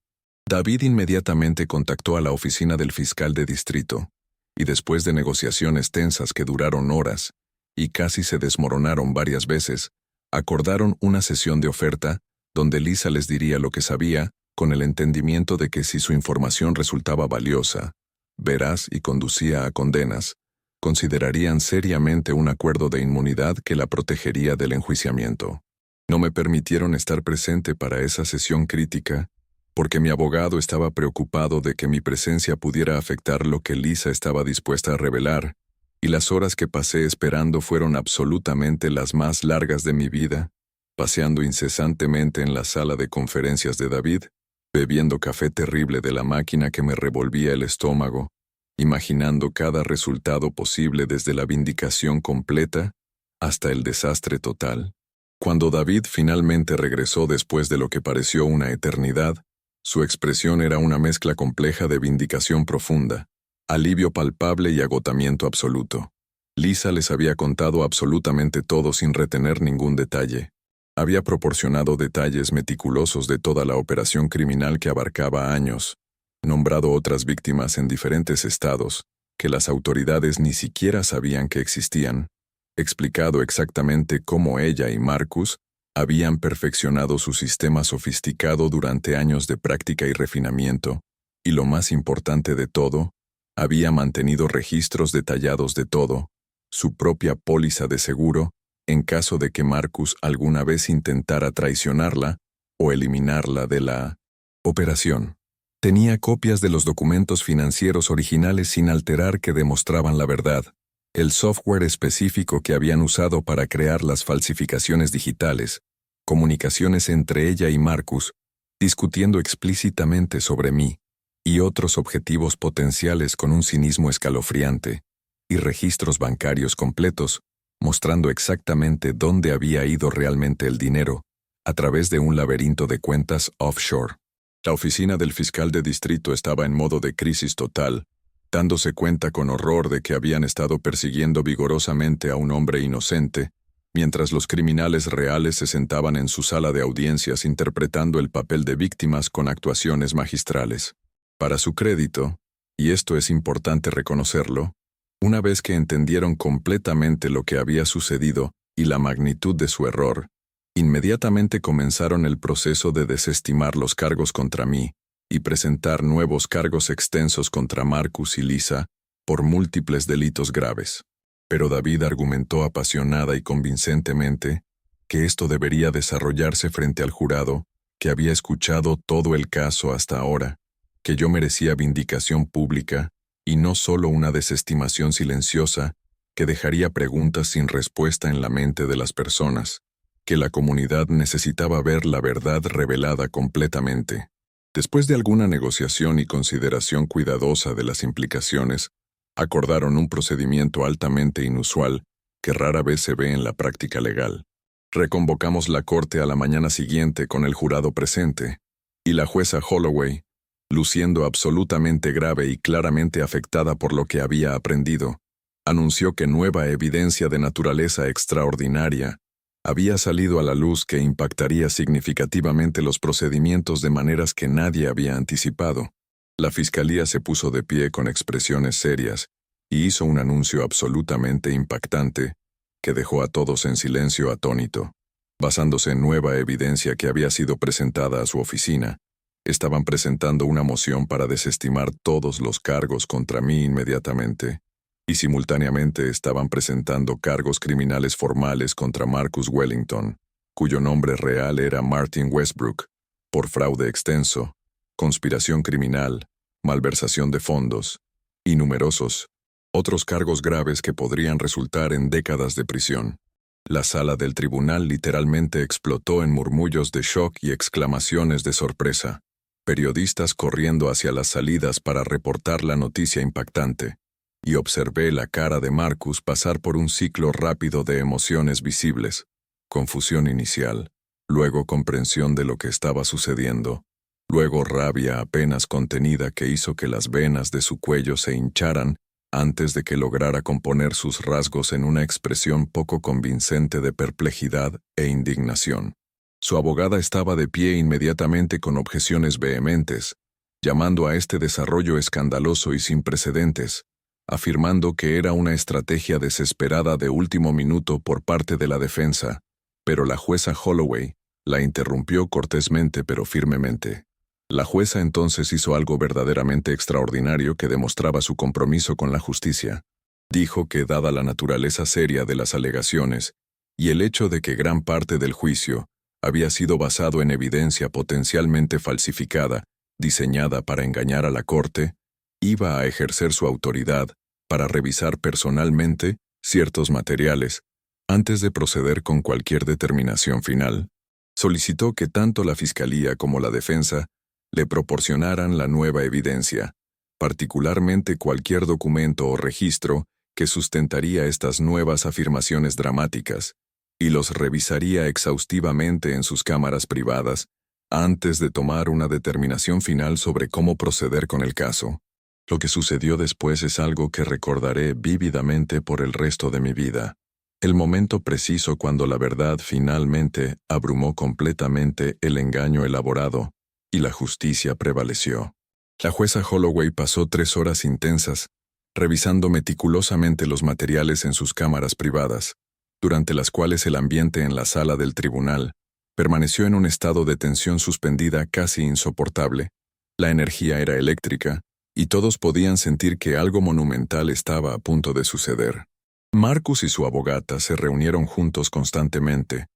David inmediatamente contactó a la oficina del fiscal de distrito, y después de negociaciones tensas que duraron horas y casi se desmoronaron varias veces, acordaron una sesión de oferta donde Lisa les diría lo que sabía, con el entendimiento de que si su información resultaba valiosa, veraz y conducía a condenas, considerarían seriamente un acuerdo de inmunidad que la protegería del enjuiciamiento. No me permitieron estar presente para esa sesión crítica, porque mi abogado estaba preocupado de que mi presencia pudiera afectar lo que Lisa estaba dispuesta a revelar, y las horas que pasé esperando fueron absolutamente las más largas de mi vida, paseando incesantemente en la sala de conferencias de David, bebiendo café terrible de la máquina que me revolvía el estómago, imaginando cada resultado posible desde la vindicación completa hasta el desastre total. Cuando David finalmente regresó después de lo que pareció una eternidad, su expresión era una mezcla compleja de vindicación profunda, alivio palpable y agotamiento absoluto. Lisa les había contado absolutamente todo sin retener ningún detalle. Había proporcionado detalles meticulosos de toda la operación criminal que abarcaba años, nombrado otras víctimas en diferentes estados, que las autoridades ni siquiera sabían que existían, explicado exactamente cómo ella y Marcus habían perfeccionado su sistema sofisticado durante años de práctica y refinamiento, y lo más importante de todo, había mantenido registros detallados de todo, su propia póliza de seguro, en caso de que Marcus alguna vez intentara traicionarla o eliminarla de la operación. Tenía copias de los documentos financieros originales sin alterar que demostraban la verdad, el software específico que habían usado para crear las falsificaciones digitales, comunicaciones entre ella y Marcus, discutiendo explícitamente sobre mí, y otros objetivos potenciales con un cinismo escalofriante, y registros bancarios completos, mostrando exactamente dónde había ido realmente el dinero, a través de un laberinto de cuentas offshore. La oficina del fiscal de distrito estaba en modo de crisis total, dándose cuenta con horror de que habían estado persiguiendo vigorosamente a un hombre inocente, mientras los criminales reales se sentaban en su sala de audiencias interpretando el papel de víctimas con actuaciones magistrales. Para su crédito, y esto es importante reconocerlo, una vez que entendieron completamente lo que había sucedido y la magnitud de su error, inmediatamente comenzaron el proceso de desestimar los cargos contra mí y presentar nuevos cargos extensos contra Marcus y Lisa por múltiples delitos graves. Pero David argumentó apasionada y convincentemente que esto debería desarrollarse frente al jurado, que había escuchado todo el caso hasta ahora, que yo merecía vindicación pública y no solo una desestimación silenciosa que dejaría preguntas sin respuesta en la mente de las personas, que la comunidad necesitaba ver la verdad revelada completamente. Después de alguna negociación y consideración cuidadosa de las implicaciones, acordaron un procedimiento altamente inusual que rara vez se ve en la práctica legal. Reconvocamos la corte a la mañana siguiente con el jurado presente, y la jueza Holloway, luciendo absolutamente grave y claramente afectada por lo que había aprendido, anunció que nueva evidencia de naturaleza extraordinaria había salido a la luz que impactaría significativamente los procedimientos de maneras que nadie había anticipado. La fiscalía se puso de pie con expresiones serias y hizo un anuncio absolutamente impactante que dejó a todos en silencio atónito. Basándose en nueva evidencia que había sido presentada a su oficina, estaban presentando una moción para desestimar todos los cargos contra mí inmediatamente, y simultáneamente estaban presentando cargos criminales formales contra Marcus Wellington, cuyo nombre real era Martin Westbrook, por fraude extenso, conspiración criminal, malversación de fondos, y numerosos otros cargos graves que podrían resultar en décadas de prisión. La sala del tribunal literalmente explotó en murmullos de shock y exclamaciones de sorpresa, periodistas corriendo hacia las salidas para reportar la noticia impactante, y observé la cara de Marcus pasar por un ciclo rápido de emociones visibles, confusión inicial, luego comprensión de lo que estaba sucediendo, luego rabia apenas contenida que hizo que las venas de su cuello se hincharan antes de que lograra componer sus rasgos en una expresión poco convincente de perplejidad e indignación. Su abogada estaba de pie inmediatamente con objeciones vehementes, llamando a este desarrollo escandaloso y sin precedentes, afirmando que era una estrategia desesperada de último minuto por parte de la defensa, pero la jueza Holloway la interrumpió cortésmente pero firmemente. La jueza entonces hizo algo verdaderamente extraordinario que demostraba su compromiso con la justicia. Dijo que, dada la naturaleza seria de las alegaciones y el hecho de que gran parte del juicio había sido basado en evidencia potencialmente falsificada, diseñada para engañar a la corte, iba a ejercer su autoridad para revisar personalmente ciertos materiales antes de proceder con cualquier determinación final. Solicitó que tanto la Fiscalía como la defensa le proporcionaran la nueva evidencia, particularmente cualquier documento o registro que sustentaría estas nuevas afirmaciones dramáticas, y los revisaría exhaustivamente en sus cámaras privadas antes de tomar una determinación final sobre cómo proceder con el caso. Lo que sucedió después es algo que recordaré vívidamente por el resto de mi vida. El momento preciso cuando la verdad finalmente abrumó completamente el engaño elaborado y la justicia prevaleció. La jueza Holloway pasó 3 horas intensas, revisando meticulosamente los materiales en sus cámaras privadas, durante las cuales el ambiente en la sala del tribunal permaneció en un estado de tensión suspendida casi insoportable. La energía era eléctrica, y todos podían sentir que algo monumental estaba a punto de suceder. Marcus y su abogata se reunieron juntos constantemente,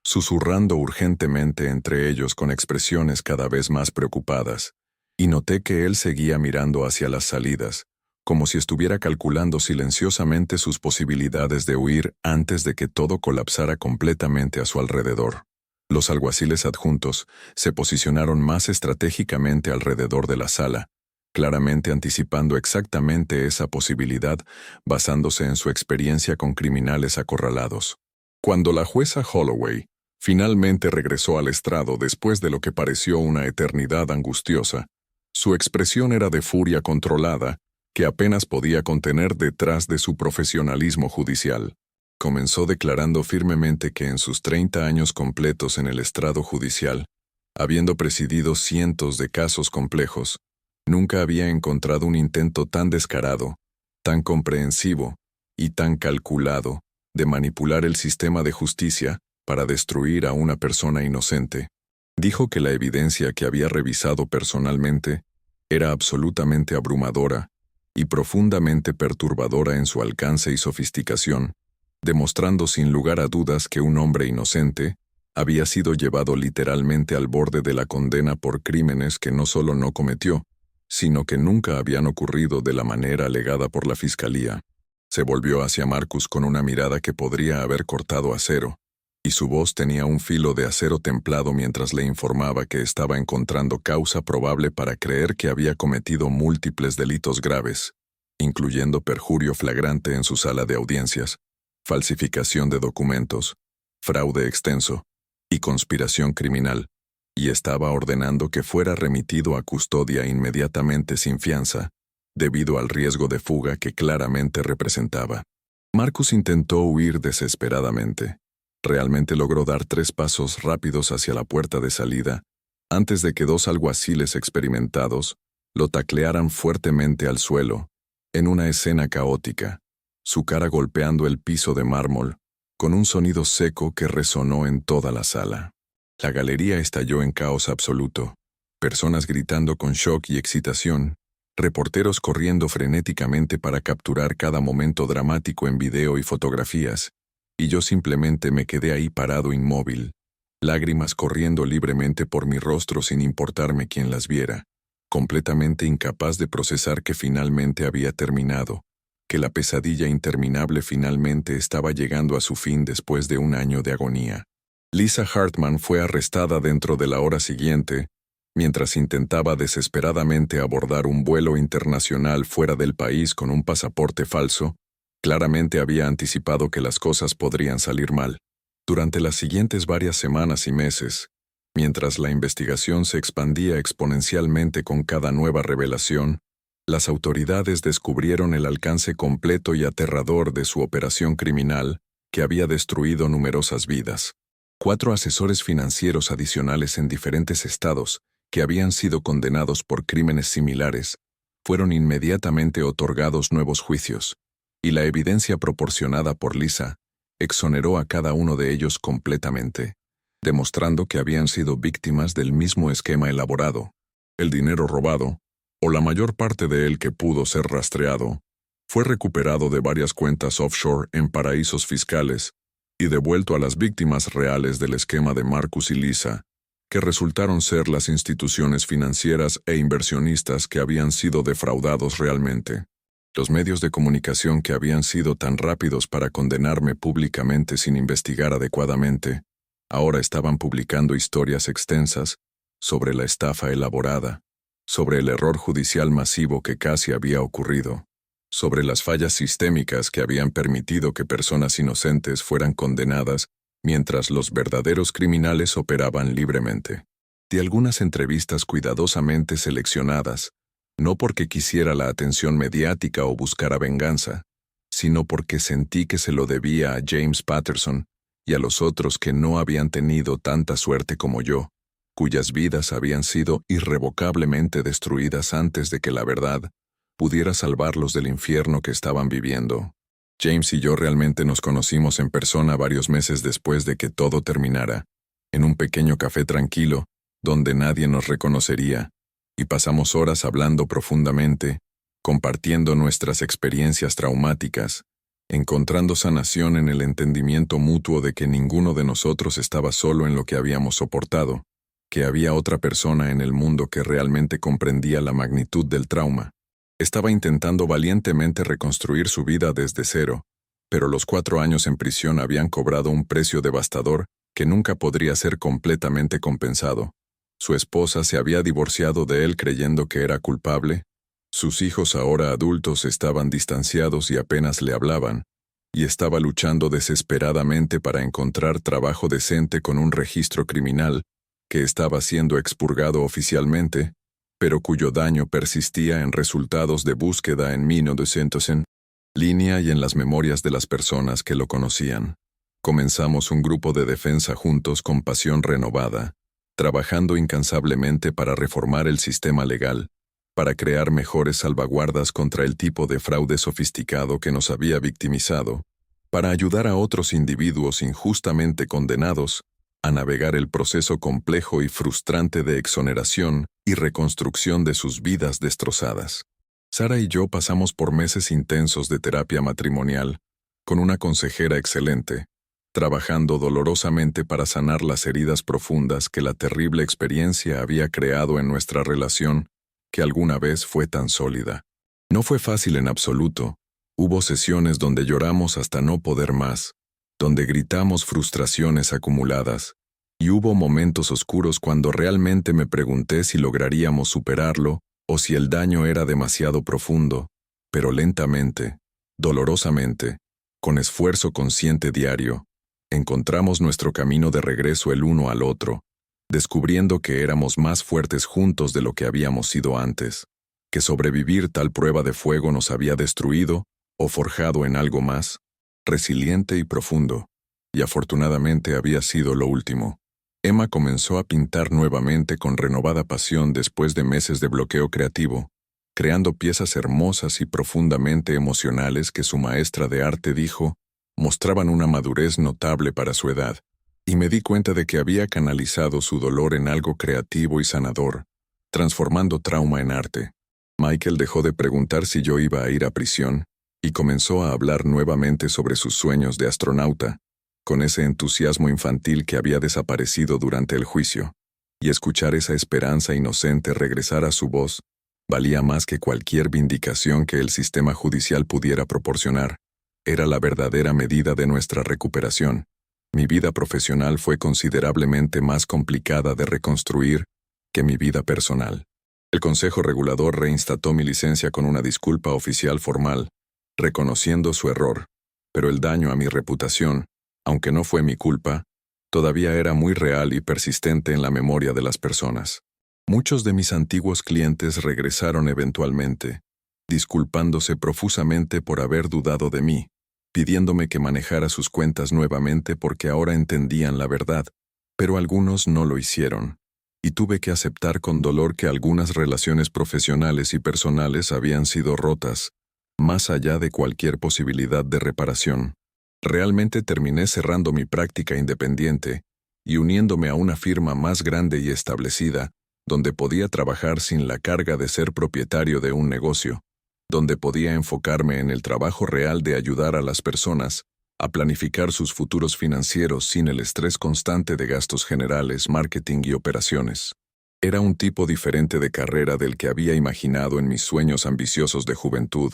susurrando urgentemente entre ellos con expresiones cada vez más preocupadas, y noté que él seguía mirando hacia las salidas, como si estuviera calculando silenciosamente sus posibilidades de huir antes de que todo colapsara completamente a su alrededor. Los alguaciles adjuntos se posicionaron más estratégicamente alrededor de la sala, claramente anticipando exactamente esa posibilidad basándose en su experiencia con criminales acorralados. Cuando la jueza Holloway finalmente regresó al estrado después de lo que pareció una eternidad angustiosa, su expresión era de furia controlada que apenas podía contener detrás de su profesionalismo judicial. Comenzó declarando firmemente que en sus 30 años completos en el estrado judicial, habiendo presidido cientos de casos complejos, nunca había encontrado un intento tan descarado, tan comprensivo y tan calculado de manipular el sistema de justicia para destruir a una persona inocente. Dijo que la evidencia que había revisado personalmente era absolutamente abrumadora y profundamente perturbadora en su alcance y sofisticación, demostrando sin lugar a dudas que un hombre inocente había sido llevado literalmente al borde de la condena por crímenes que no solo no cometió, sino que nunca habían ocurrido de la manera alegada por la Fiscalía. Se volvió hacia Marcus con una mirada que podría haber cortado acero, y su voz tenía un filo de acero templado mientras le informaba que estaba encontrando causa probable para creer que había cometido múltiples delitos graves, incluyendo perjurio flagrante en su sala de audiencias, falsificación de documentos, fraude extenso y conspiración criminal, y estaba ordenando que fuera remitido a custodia inmediatamente sin fianza, debido al riesgo de fuga que claramente representaba. Marcus intentó huir desesperadamente. Realmente logró dar 3 pasos rápidos hacia la puerta de salida, antes de que 2 alguaciles experimentados lo taclearan fuertemente al suelo, en una escena caótica, su cara golpeando el piso de mármol, con un sonido seco que resonó en toda la sala. La galería estalló en caos absoluto, personas gritando con shock y excitación, reporteros corriendo frenéticamente para capturar cada momento dramático en video y fotografías, y yo simplemente me quedé ahí parado inmóvil, lágrimas corriendo libremente por mi rostro sin importarme quién las viera, completamente incapaz de procesar que finalmente había terminado, que la pesadilla interminable finalmente estaba llegando a su fin después de un año de agonía. Lisa Hartman fue arrestada dentro de la hora siguiente, mientras intentaba desesperadamente abordar un vuelo internacional fuera del país con un pasaporte falso. Claramente había anticipado que las cosas podrían salir mal. Durante las siguientes varias semanas y meses, mientras la investigación se expandía exponencialmente con cada nueva revelación, las autoridades descubrieron el alcance completo y aterrador de su operación criminal, que había destruido numerosas vidas. 4 asesores financieros adicionales en diferentes estados, que habían sido condenados por crímenes similares, fueron inmediatamente otorgados nuevos juicios, y la evidencia proporcionada por Lisa exoneró a cada uno de ellos completamente, demostrando que habían sido víctimas del mismo esquema elaborado. El dinero robado, o la mayor parte de él que pudo ser rastreado, fue recuperado de varias cuentas offshore en paraísos fiscales y devuelto a las víctimas reales del esquema de Marcus y Lisa, que resultaron ser las instituciones financieras e inversionistas que habían sido defraudados realmente. Los medios de comunicación que habían sido tan rápidos para condenarme públicamente sin investigar adecuadamente, ahora estaban publicando historias extensas sobre la estafa elaborada, sobre el error judicial masivo que casi había ocurrido, sobre las fallas sistémicas que habían permitido que personas inocentes fueran condenadas mientras los verdaderos criminales operaban libremente. Di algunas entrevistas cuidadosamente seleccionadas, no porque quisiera la atención mediática o buscara venganza, sino porque sentí que se lo debía a James Patterson y a los otros que no habían tenido tanta suerte como yo, cuyas vidas habían sido irrevocablemente destruidas antes de que la verdad pudiera salvarlos del infierno que estaban viviendo. James y yo realmente nos conocimos en persona varios meses después de que todo terminara, en un pequeño café tranquilo, donde nadie nos reconocería, y pasamos horas hablando profundamente, compartiendo nuestras experiencias traumáticas, encontrando sanación en el entendimiento mutuo de que ninguno de nosotros estaba solo en lo que habíamos soportado, que había otra persona en el mundo que realmente comprendía la magnitud del trauma. Estaba intentando valientemente reconstruir su vida desde cero, pero los 4 años en prisión habían cobrado un precio devastador que nunca podría ser completamente compensado. Su esposa se había divorciado de él creyendo que era culpable, sus hijos ahora adultos estaban distanciados y apenas le hablaban, y estaba luchando desesperadamente para encontrar trabajo decente con un registro criminal que estaba siendo expurgado oficialmente, pero cuyo daño persistía en resultados de búsqueda en 1900 en línea y en las memorias de las personas que lo conocían. Comenzamos un grupo de defensa juntos con pasión renovada, trabajando incansablemente para reformar el sistema legal, para crear mejores salvaguardas contra el tipo de fraude sofisticado que nos había victimizado, para ayudar a otros individuos injustamente condenados a navegar el proceso complejo y frustrante de exoneración y reconstrucción de sus vidas destrozadas. Sara y yo pasamos por meses intensos de terapia matrimonial, con una consejera excelente, trabajando dolorosamente para sanar las heridas profundas que la terrible experiencia había creado en nuestra relación, que alguna vez fue tan sólida. No fue fácil en absoluto. Hubo sesiones donde lloramos hasta no poder más, donde gritamos frustraciones acumuladas, y hubo momentos oscuros cuando realmente me pregunté si lograríamos superarlo o si el daño era demasiado profundo, pero lentamente, dolorosamente, con esfuerzo consciente diario, encontramos nuestro camino de regreso el uno al otro, descubriendo que éramos más fuertes juntos de lo que habíamos sido antes, que sobrevivir tal prueba de fuego nos había destruido o forjado en algo más, resiliente y profundo, y afortunadamente había sido lo último. Emma comenzó a pintar nuevamente con renovada pasión después de meses de bloqueo creativo, creando piezas hermosas y profundamente emocionales que su maestra de arte dijo mostraban una madurez notable para su edad, y me di cuenta de que había canalizado su dolor en algo creativo y sanador, transformando trauma en arte. Michael dejó de preguntar si yo iba a ir a prisión, y comenzó a hablar nuevamente sobre sus sueños de astronauta, con ese entusiasmo infantil que había desaparecido durante el juicio, y escuchar esa esperanza inocente regresar a su voz valía más que cualquier vindicación que el sistema judicial pudiera proporcionar. Era la verdadera medida de nuestra recuperación. Mi vida profesional fue considerablemente más complicada de reconstruir que mi vida personal. El Consejo Regulador reinstató mi licencia con una disculpa oficial formal, reconociendo su error, pero el daño a mi reputación, aunque no fue mi culpa, todavía era muy real y persistente en la memoria de las personas. Muchos de mis antiguos clientes regresaron eventualmente, disculpándose profusamente por haber dudado de mí, pidiéndome que manejara sus cuentas nuevamente porque ahora entendían la verdad, pero algunos no lo hicieron. y tuve que aceptar con dolor que algunas relaciones profesionales y personales habían sido rotas, más allá de cualquier posibilidad de reparación. Realmente terminé cerrando mi práctica independiente y uniéndome a una firma más grande y establecida, donde podía trabajar sin la carga de ser propietario de un negocio, donde podía enfocarme en el trabajo real de ayudar a las personas a planificar sus futuros financieros sin el estrés constante de gastos generales, marketing y operaciones. Era un tipo diferente de carrera del que había imaginado en mis sueños ambiciosos de juventud,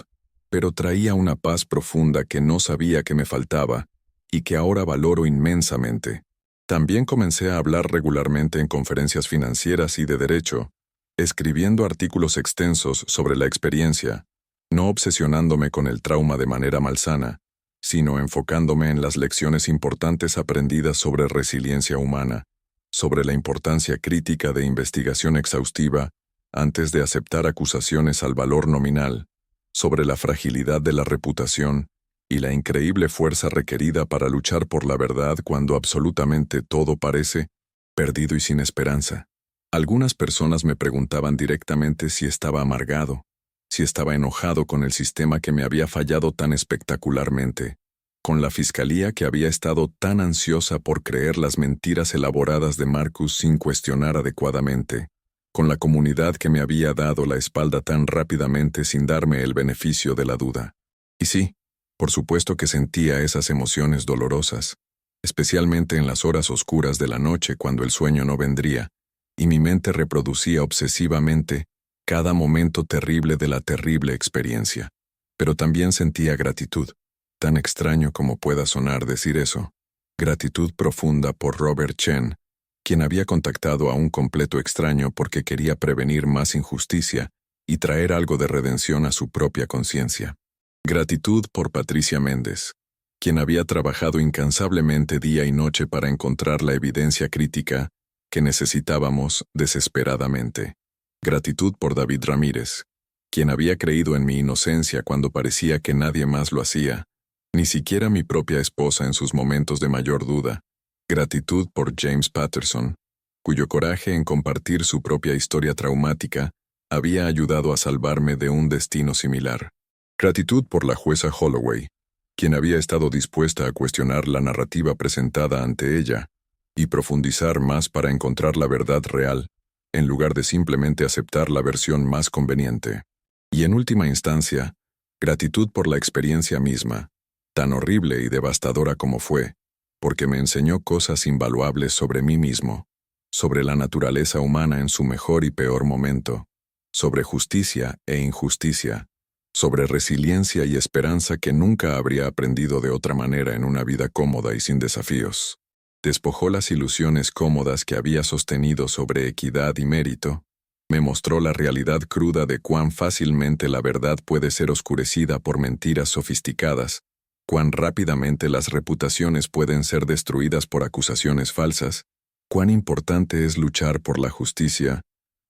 pero traía una paz profunda que no sabía que me faltaba y que ahora valoro inmensamente. También comencé a hablar regularmente en conferencias financieras y de derecho, escribiendo artículos extensos sobre la experiencia, no obsesionándome con el trauma de manera malsana, sino enfocándome en las lecciones importantes aprendidas sobre resiliencia humana, sobre la importancia crítica de investigación exhaustiva antes de aceptar acusaciones al valor nominal, sobre la fragilidad de la reputación y la increíble fuerza requerida para luchar por la verdad cuando absolutamente todo parece perdido y sin esperanza. Algunas personas me preguntaban directamente si estaba amargado, si estaba enojado con el sistema que me había fallado tan espectacularmente, con la fiscalía que había estado tan ansiosa por creer las mentiras elaboradas de Marcus sin cuestionar adecuadamente, con la comunidad que me había dado la espalda tan rápidamente sin darme el beneficio de la duda. Y sí, por supuesto que sentía esas emociones dolorosas, especialmente en las horas oscuras de la noche cuando el sueño no vendría, y mi mente reproducía obsesivamente cada momento terrible de la terrible experiencia. Pero también sentía gratitud, tan extraño como pueda sonar decir eso, gratitud profunda por Robert Chen, quien había contactado a un completo extraño porque quería prevenir más injusticia y traer algo de redención a su propia conciencia. Gratitud por Patricia Méndez, quien había trabajado incansablemente día y noche para encontrar la evidencia crítica que necesitábamos desesperadamente. Gratitud por David Ramírez, quien había creído en mi inocencia cuando parecía que nadie más lo hacía, ni siquiera mi propia esposa en sus momentos de mayor duda. Gratitud por James Patterson, cuyo coraje en compartir su propia historia traumática había ayudado a salvarme de un destino similar. Gratitud por la jueza Holloway, quien había estado dispuesta a cuestionar la narrativa presentada ante ella y profundizar más para encontrar la verdad real, en lugar de simplemente aceptar la versión más conveniente. Y en última instancia, gratitud por la experiencia misma, tan horrible y devastadora como fue, porque me enseñó cosas invaluables sobre mí mismo, sobre la naturaleza humana en su mejor y peor momento, sobre justicia e injusticia, sobre resiliencia y esperanza que nunca habría aprendido de otra manera en una vida cómoda y sin desafíos. Despojó las ilusiones cómodas que había sostenido sobre equidad y mérito, me mostró la realidad cruda de cuán fácilmente la verdad puede ser oscurecida por mentiras sofisticadas, cuán rápidamente las reputaciones pueden ser destruidas por acusaciones falsas, cuán importante es luchar por la justicia,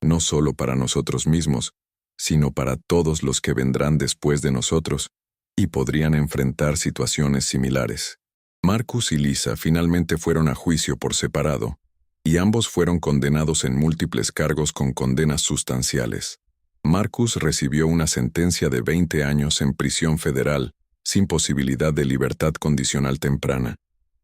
no solo para nosotros mismos, sino para todos los que vendrán después de nosotros y podrían enfrentar situaciones similares. Marcus y Lisa finalmente fueron a juicio por separado, y ambos fueron condenados en múltiples cargos con condenas sustanciales. Marcus recibió una sentencia de 20 años en prisión federal, sin posibilidad de libertad condicional temprana.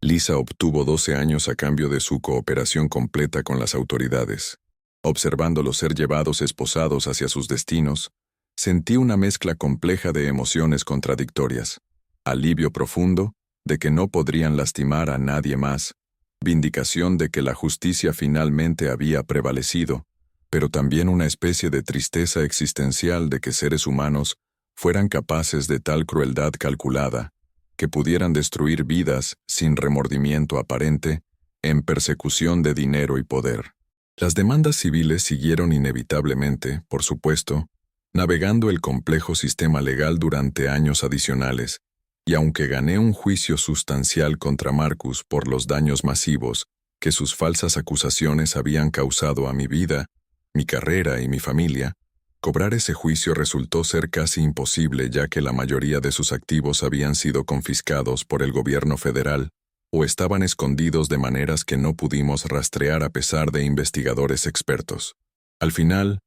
Lisa obtuvo 12 años a cambio de su cooperación completa con las autoridades. Observándolos ser llevados esposados hacia sus destinos, sentí una mezcla compleja de emociones contradictorias. Alivio profundo de que no podrían lastimar a nadie más, vindicación de que la justicia finalmente había prevalecido, pero también una especie de tristeza existencial de que seres humanos fueran capaces de tal crueldad calculada, que pudieran destruir vidas sin remordimiento aparente, en persecución de dinero y poder. Las demandas civiles siguieron inevitablemente, por supuesto, navegando el complejo sistema legal durante años adicionales, y aunque gané un juicio sustancial contra Marcus por los daños masivos que sus falsas acusaciones habían causado a mi vida, mi carrera y mi familia, cobrar ese juicio resultó ser casi imposible ya que la mayoría de sus activos habían sido confiscados por el gobierno federal o estaban escondidos de maneras que no pudimos rastrear a pesar de investigadores expertos. Al final,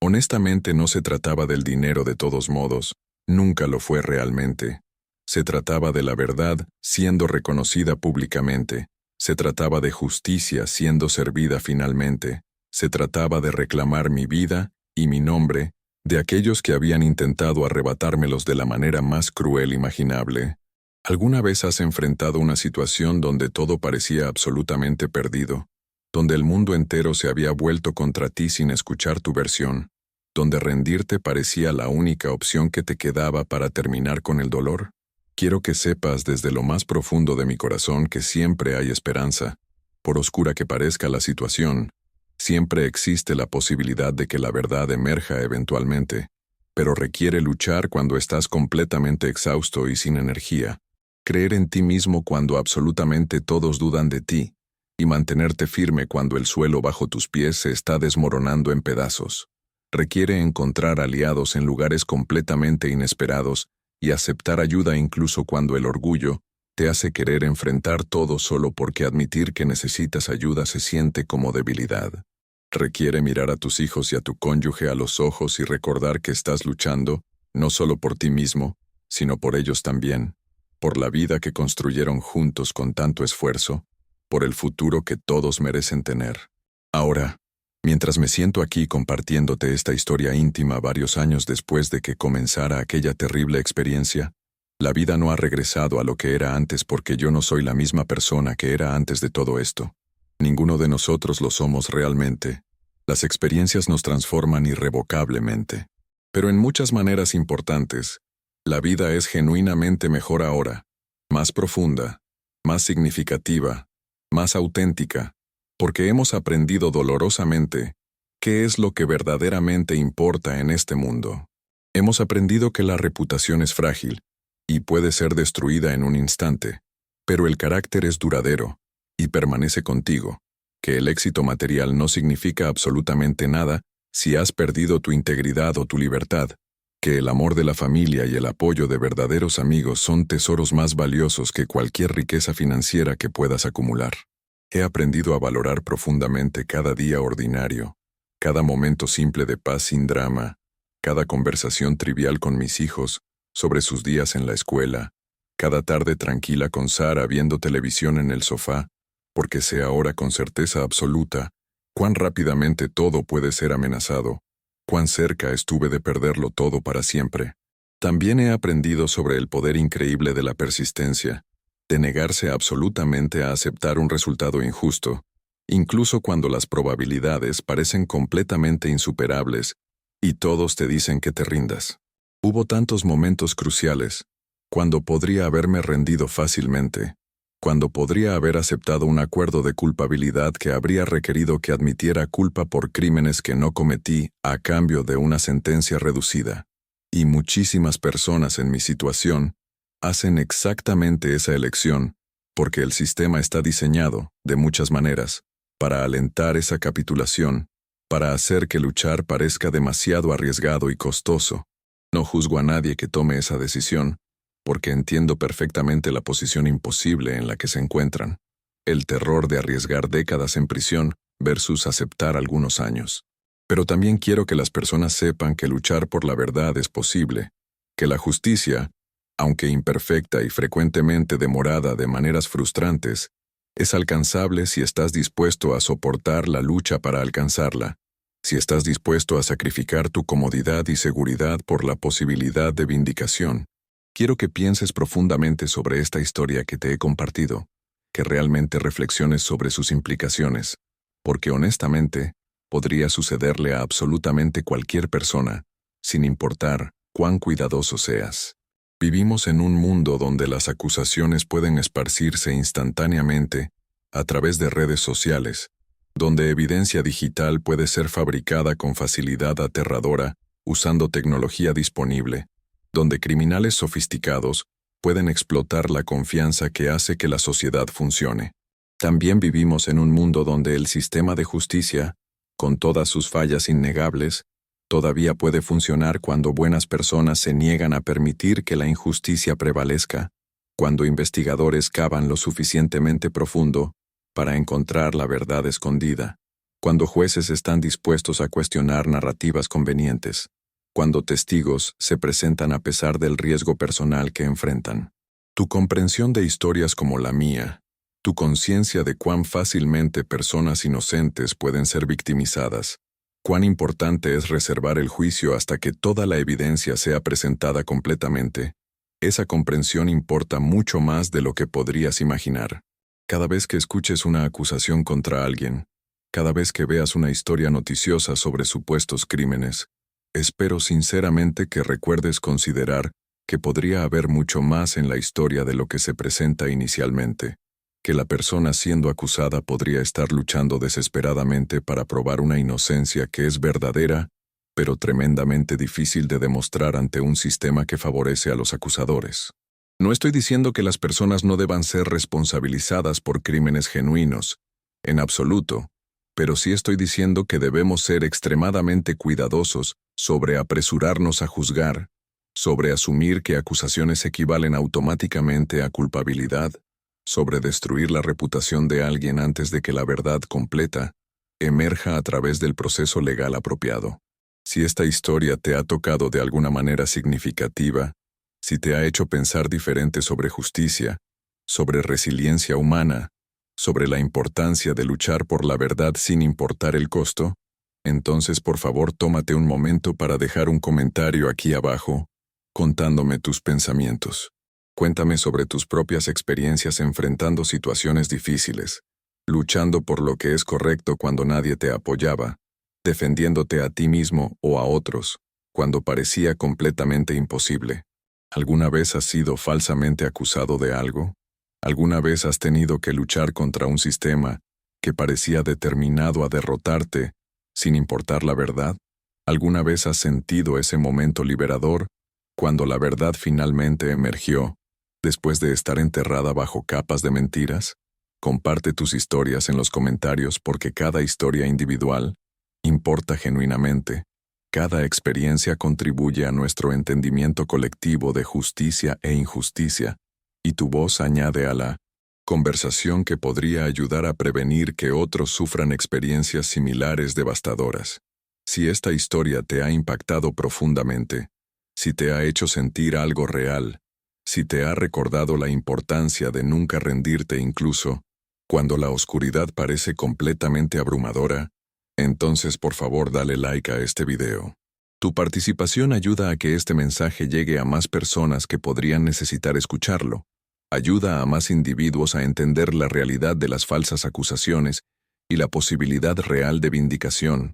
honestamente no se trataba del dinero de todos modos, nunca lo fue realmente. Se trataba de la verdad siendo reconocida públicamente, se trataba de justicia siendo servida finalmente, se trataba de reclamar mi vida y mi nombre de aquellos que habían intentado arrebatármelos de la manera más cruel imaginable. ¿Alguna vez has enfrentado una situación donde todo parecía absolutamente perdido, donde el mundo entero se había vuelto contra ti sin escuchar tu versión, donde rendirte parecía la única opción que te quedaba para terminar con el dolor? Quiero que sepas desde lo más profundo de mi corazón que siempre hay esperanza. Por oscura que parezca la situación, siempre existe la posibilidad de que la verdad emerja eventualmente, pero requiere luchar cuando estás completamente exhausto y sin energía, creer en ti mismo cuando absolutamente todos dudan de ti, y mantenerte firme cuando el suelo bajo tus pies se está desmoronando en pedazos. Requiere encontrar aliados en lugares completamente inesperados y aceptar ayuda incluso cuando el orgullo te hace querer enfrentar todo solo porque admitir que necesitas ayuda se siente como debilidad. Requiere mirar a tus hijos y a tu cónyuge a los ojos y recordar que estás luchando, no solo por ti mismo, sino por ellos también, por la vida que construyeron juntos con tanto esfuerzo, por el futuro que todos merecen tener. Ahora, mientras me siento aquí compartiéndote esta historia íntima varios años después de que comenzara aquella terrible experiencia, la vida no ha regresado a lo que era antes porque yo no soy la misma persona que era antes de todo esto. Ninguno de nosotros lo somos realmente. Las experiencias nos transforman irrevocablemente. Pero en muchas maneras importantes, la vida es genuinamente mejor ahora, más profunda, más significativa, más auténtica, porque hemos aprendido dolorosamente qué es lo que verdaderamente importa en este mundo. Hemos aprendido que la reputación es frágil y puede ser destruida en un instante, pero el carácter es duradero y permanece contigo, que el éxito material no significa absolutamente nada si has perdido tu integridad o tu libertad, que el amor de la familia y el apoyo de verdaderos amigos son tesoros más valiosos que cualquier riqueza financiera que puedas acumular. He aprendido a valorar profundamente cada día ordinario, cada momento simple de paz sin drama, cada conversación trivial con mis hijos sobre sus días en la escuela, cada tarde tranquila con Sara viendo televisión en el sofá, porque sé ahora con certeza absoluta cuán rápidamente todo puede ser amenazado, cuán cerca estuve de perderlo todo para siempre. También he aprendido sobre el poder increíble de la persistencia, de negarse absolutamente a aceptar un resultado injusto, incluso cuando las probabilidades parecen completamente insuperables y todos te dicen que te rindas. Hubo tantos momentos cruciales, cuando podría haberme rendido fácilmente, cuando podría haber aceptado un acuerdo de culpabilidad que habría requerido que admitiera culpa por crímenes que no cometí a cambio de una sentencia reducida. Y muchísimas personas en mi situación hacen exactamente esa elección, porque el sistema está diseñado, de muchas maneras, para alentar esa capitulación, para hacer que luchar parezca demasiado arriesgado y costoso. No juzgo a nadie que tome esa decisión, porque entiendo perfectamente la posición imposible en la que se encuentran, el terror de arriesgar décadas en prisión versus aceptar algunos años. Pero también quiero que las personas sepan que luchar por la verdad es posible, que la justicia, aunque imperfecta y frecuentemente demorada de maneras frustrantes, es alcanzable si estás dispuesto a soportar la lucha para alcanzarla, si estás dispuesto a sacrificar tu comodidad y seguridad por la posibilidad de vindicación. Quiero que pienses profundamente sobre esta historia que te he compartido, que realmente reflexiones sobre sus implicaciones, porque honestamente, podría sucederle a absolutamente cualquier persona, sin importar cuán cuidadoso seas. Vivimos en un mundo donde las acusaciones pueden esparcirse instantáneamente a través de redes sociales, donde evidencia digital puede ser fabricada con facilidad aterradora usando tecnología disponible, donde criminales sofisticados pueden explotar la confianza que hace que la sociedad funcione. También vivimos en un mundo donde el sistema de justicia, con todas sus fallas innegables, todavía puede funcionar cuando buenas personas se niegan a permitir que la injusticia prevalezca, cuando investigadores cavan lo suficientemente profundo para encontrar la verdad escondida, cuando jueces están dispuestos a cuestionar narrativas convenientes, cuando testigos se presentan a pesar del riesgo personal que enfrentan. Tu comprensión de historias como la mía, tu conciencia de cuán fácilmente personas inocentes pueden ser victimizadas, cuán importante es reservar el juicio hasta que toda la evidencia sea presentada completamente, esa comprensión importa mucho más de lo que podrías imaginar. Cada vez que escuches una acusación contra alguien, cada vez que veas una historia noticiosa sobre supuestos crímenes, espero sinceramente que recuerdes considerar que podría haber mucho más en la historia de lo que se presenta inicialmente, que la persona siendo acusada podría estar luchando desesperadamente para probar una inocencia que es verdadera, pero tremendamente difícil de demostrar ante un sistema que favorece a los acusadores. No estoy diciendo que las personas no deban ser responsabilizadas por crímenes genuinos, en absoluto, pero sí estoy diciendo que debemos ser extremadamente cuidadosos sobre apresurarnos a juzgar, sobre asumir que acusaciones equivalen automáticamente a culpabilidad, sobre destruir la reputación de alguien antes de que la verdad completa emerja a través del proceso legal apropiado. Si esta historia te ha tocado de alguna manera significativa, si te ha hecho pensar diferente sobre justicia, sobre resiliencia humana, sobre la importancia de luchar por la verdad sin importar el costo, entonces por favor tómate un momento para dejar un comentario aquí abajo, contándome tus pensamientos. Cuéntame sobre tus propias experiencias enfrentando situaciones difíciles, luchando por lo que es correcto cuando nadie te apoyaba, defendiéndote a ti mismo o a otros, cuando parecía completamente imposible. ¿Alguna vez has sido falsamente acusado de algo? ¿Alguna vez has tenido que luchar contra un sistema que parecía determinado a derrotarte, sin importar la verdad? ¿Alguna vez has sentido ese momento liberador, cuando la verdad finalmente emergió, después de estar enterrada bajo capas de mentiras? Comparte tus historias en los comentarios porque cada historia individual importa genuinamente. Cada experiencia contribuye a nuestro entendimiento colectivo de justicia e injusticia, y tu voz añade a la conversación que podría ayudar a prevenir que otros sufran experiencias similares devastadoras. Si esta historia te ha impactado profundamente, si te ha hecho sentir algo real, si te ha recordado la importancia de nunca rendirte incluso cuando la oscuridad parece completamente abrumadora, entonces por favor dale like a este video. Tu participación ayuda a que este mensaje llegue a más personas que podrían necesitar escucharlo. Ayuda a más individuos a entender la realidad de las falsas acusaciones y la posibilidad real de vindicación.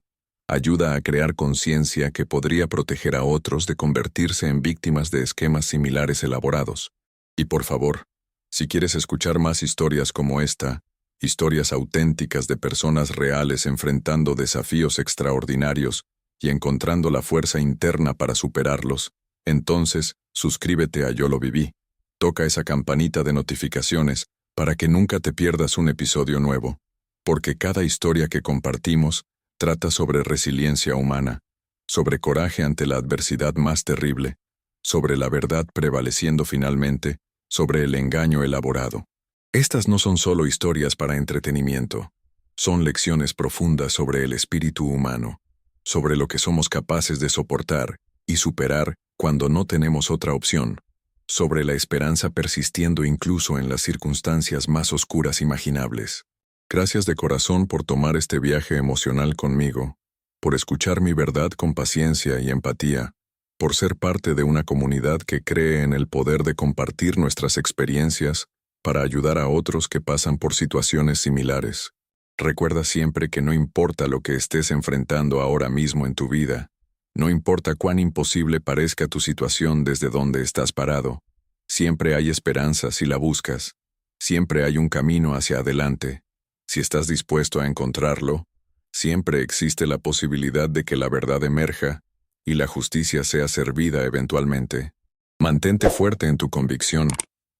Ayuda a crear conciencia que podría proteger a otros de convertirse en víctimas de esquemas similares elaborados. Y por favor, si quieres escuchar más historias como esta, historias auténticas de personas reales enfrentando desafíos extraordinarios y encontrando la fuerza interna para superarlos, entonces, suscríbete a Yo lo viví. Toca esa campanita de notificaciones para que nunca te pierdas un episodio nuevo, porque cada historia que compartimos trata sobre resiliencia humana, sobre coraje ante la adversidad más terrible, sobre la verdad prevaleciendo finalmente, sobre el engaño elaborado. Estas no son solo historias para entretenimiento, son lecciones profundas sobre el espíritu humano, sobre lo que somos capaces de soportar y superar cuando no tenemos otra opción, sobre la esperanza persistiendo incluso en las circunstancias más oscuras imaginables. Gracias de corazón por tomar este viaje emocional conmigo, por escuchar mi verdad con paciencia y empatía, por ser parte de una comunidad que cree en el poder de compartir nuestras experiencias para ayudar a otros que pasan por situaciones similares. Recuerda siempre que no importa lo que estés enfrentando ahora mismo en tu vida, no importa cuán imposible parezca tu situación desde donde estás parado, siempre hay esperanza si la buscas, siempre hay un camino hacia adelante. Si estás dispuesto a encontrarlo, siempre existe la posibilidad de que la verdad emerja y la justicia sea servida eventualmente. Mantente fuerte en tu convicción,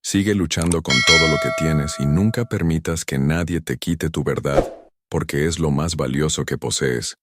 sigue luchando con todo lo que tienes y nunca permitas que nadie te quite tu verdad, porque es lo más valioso que posees.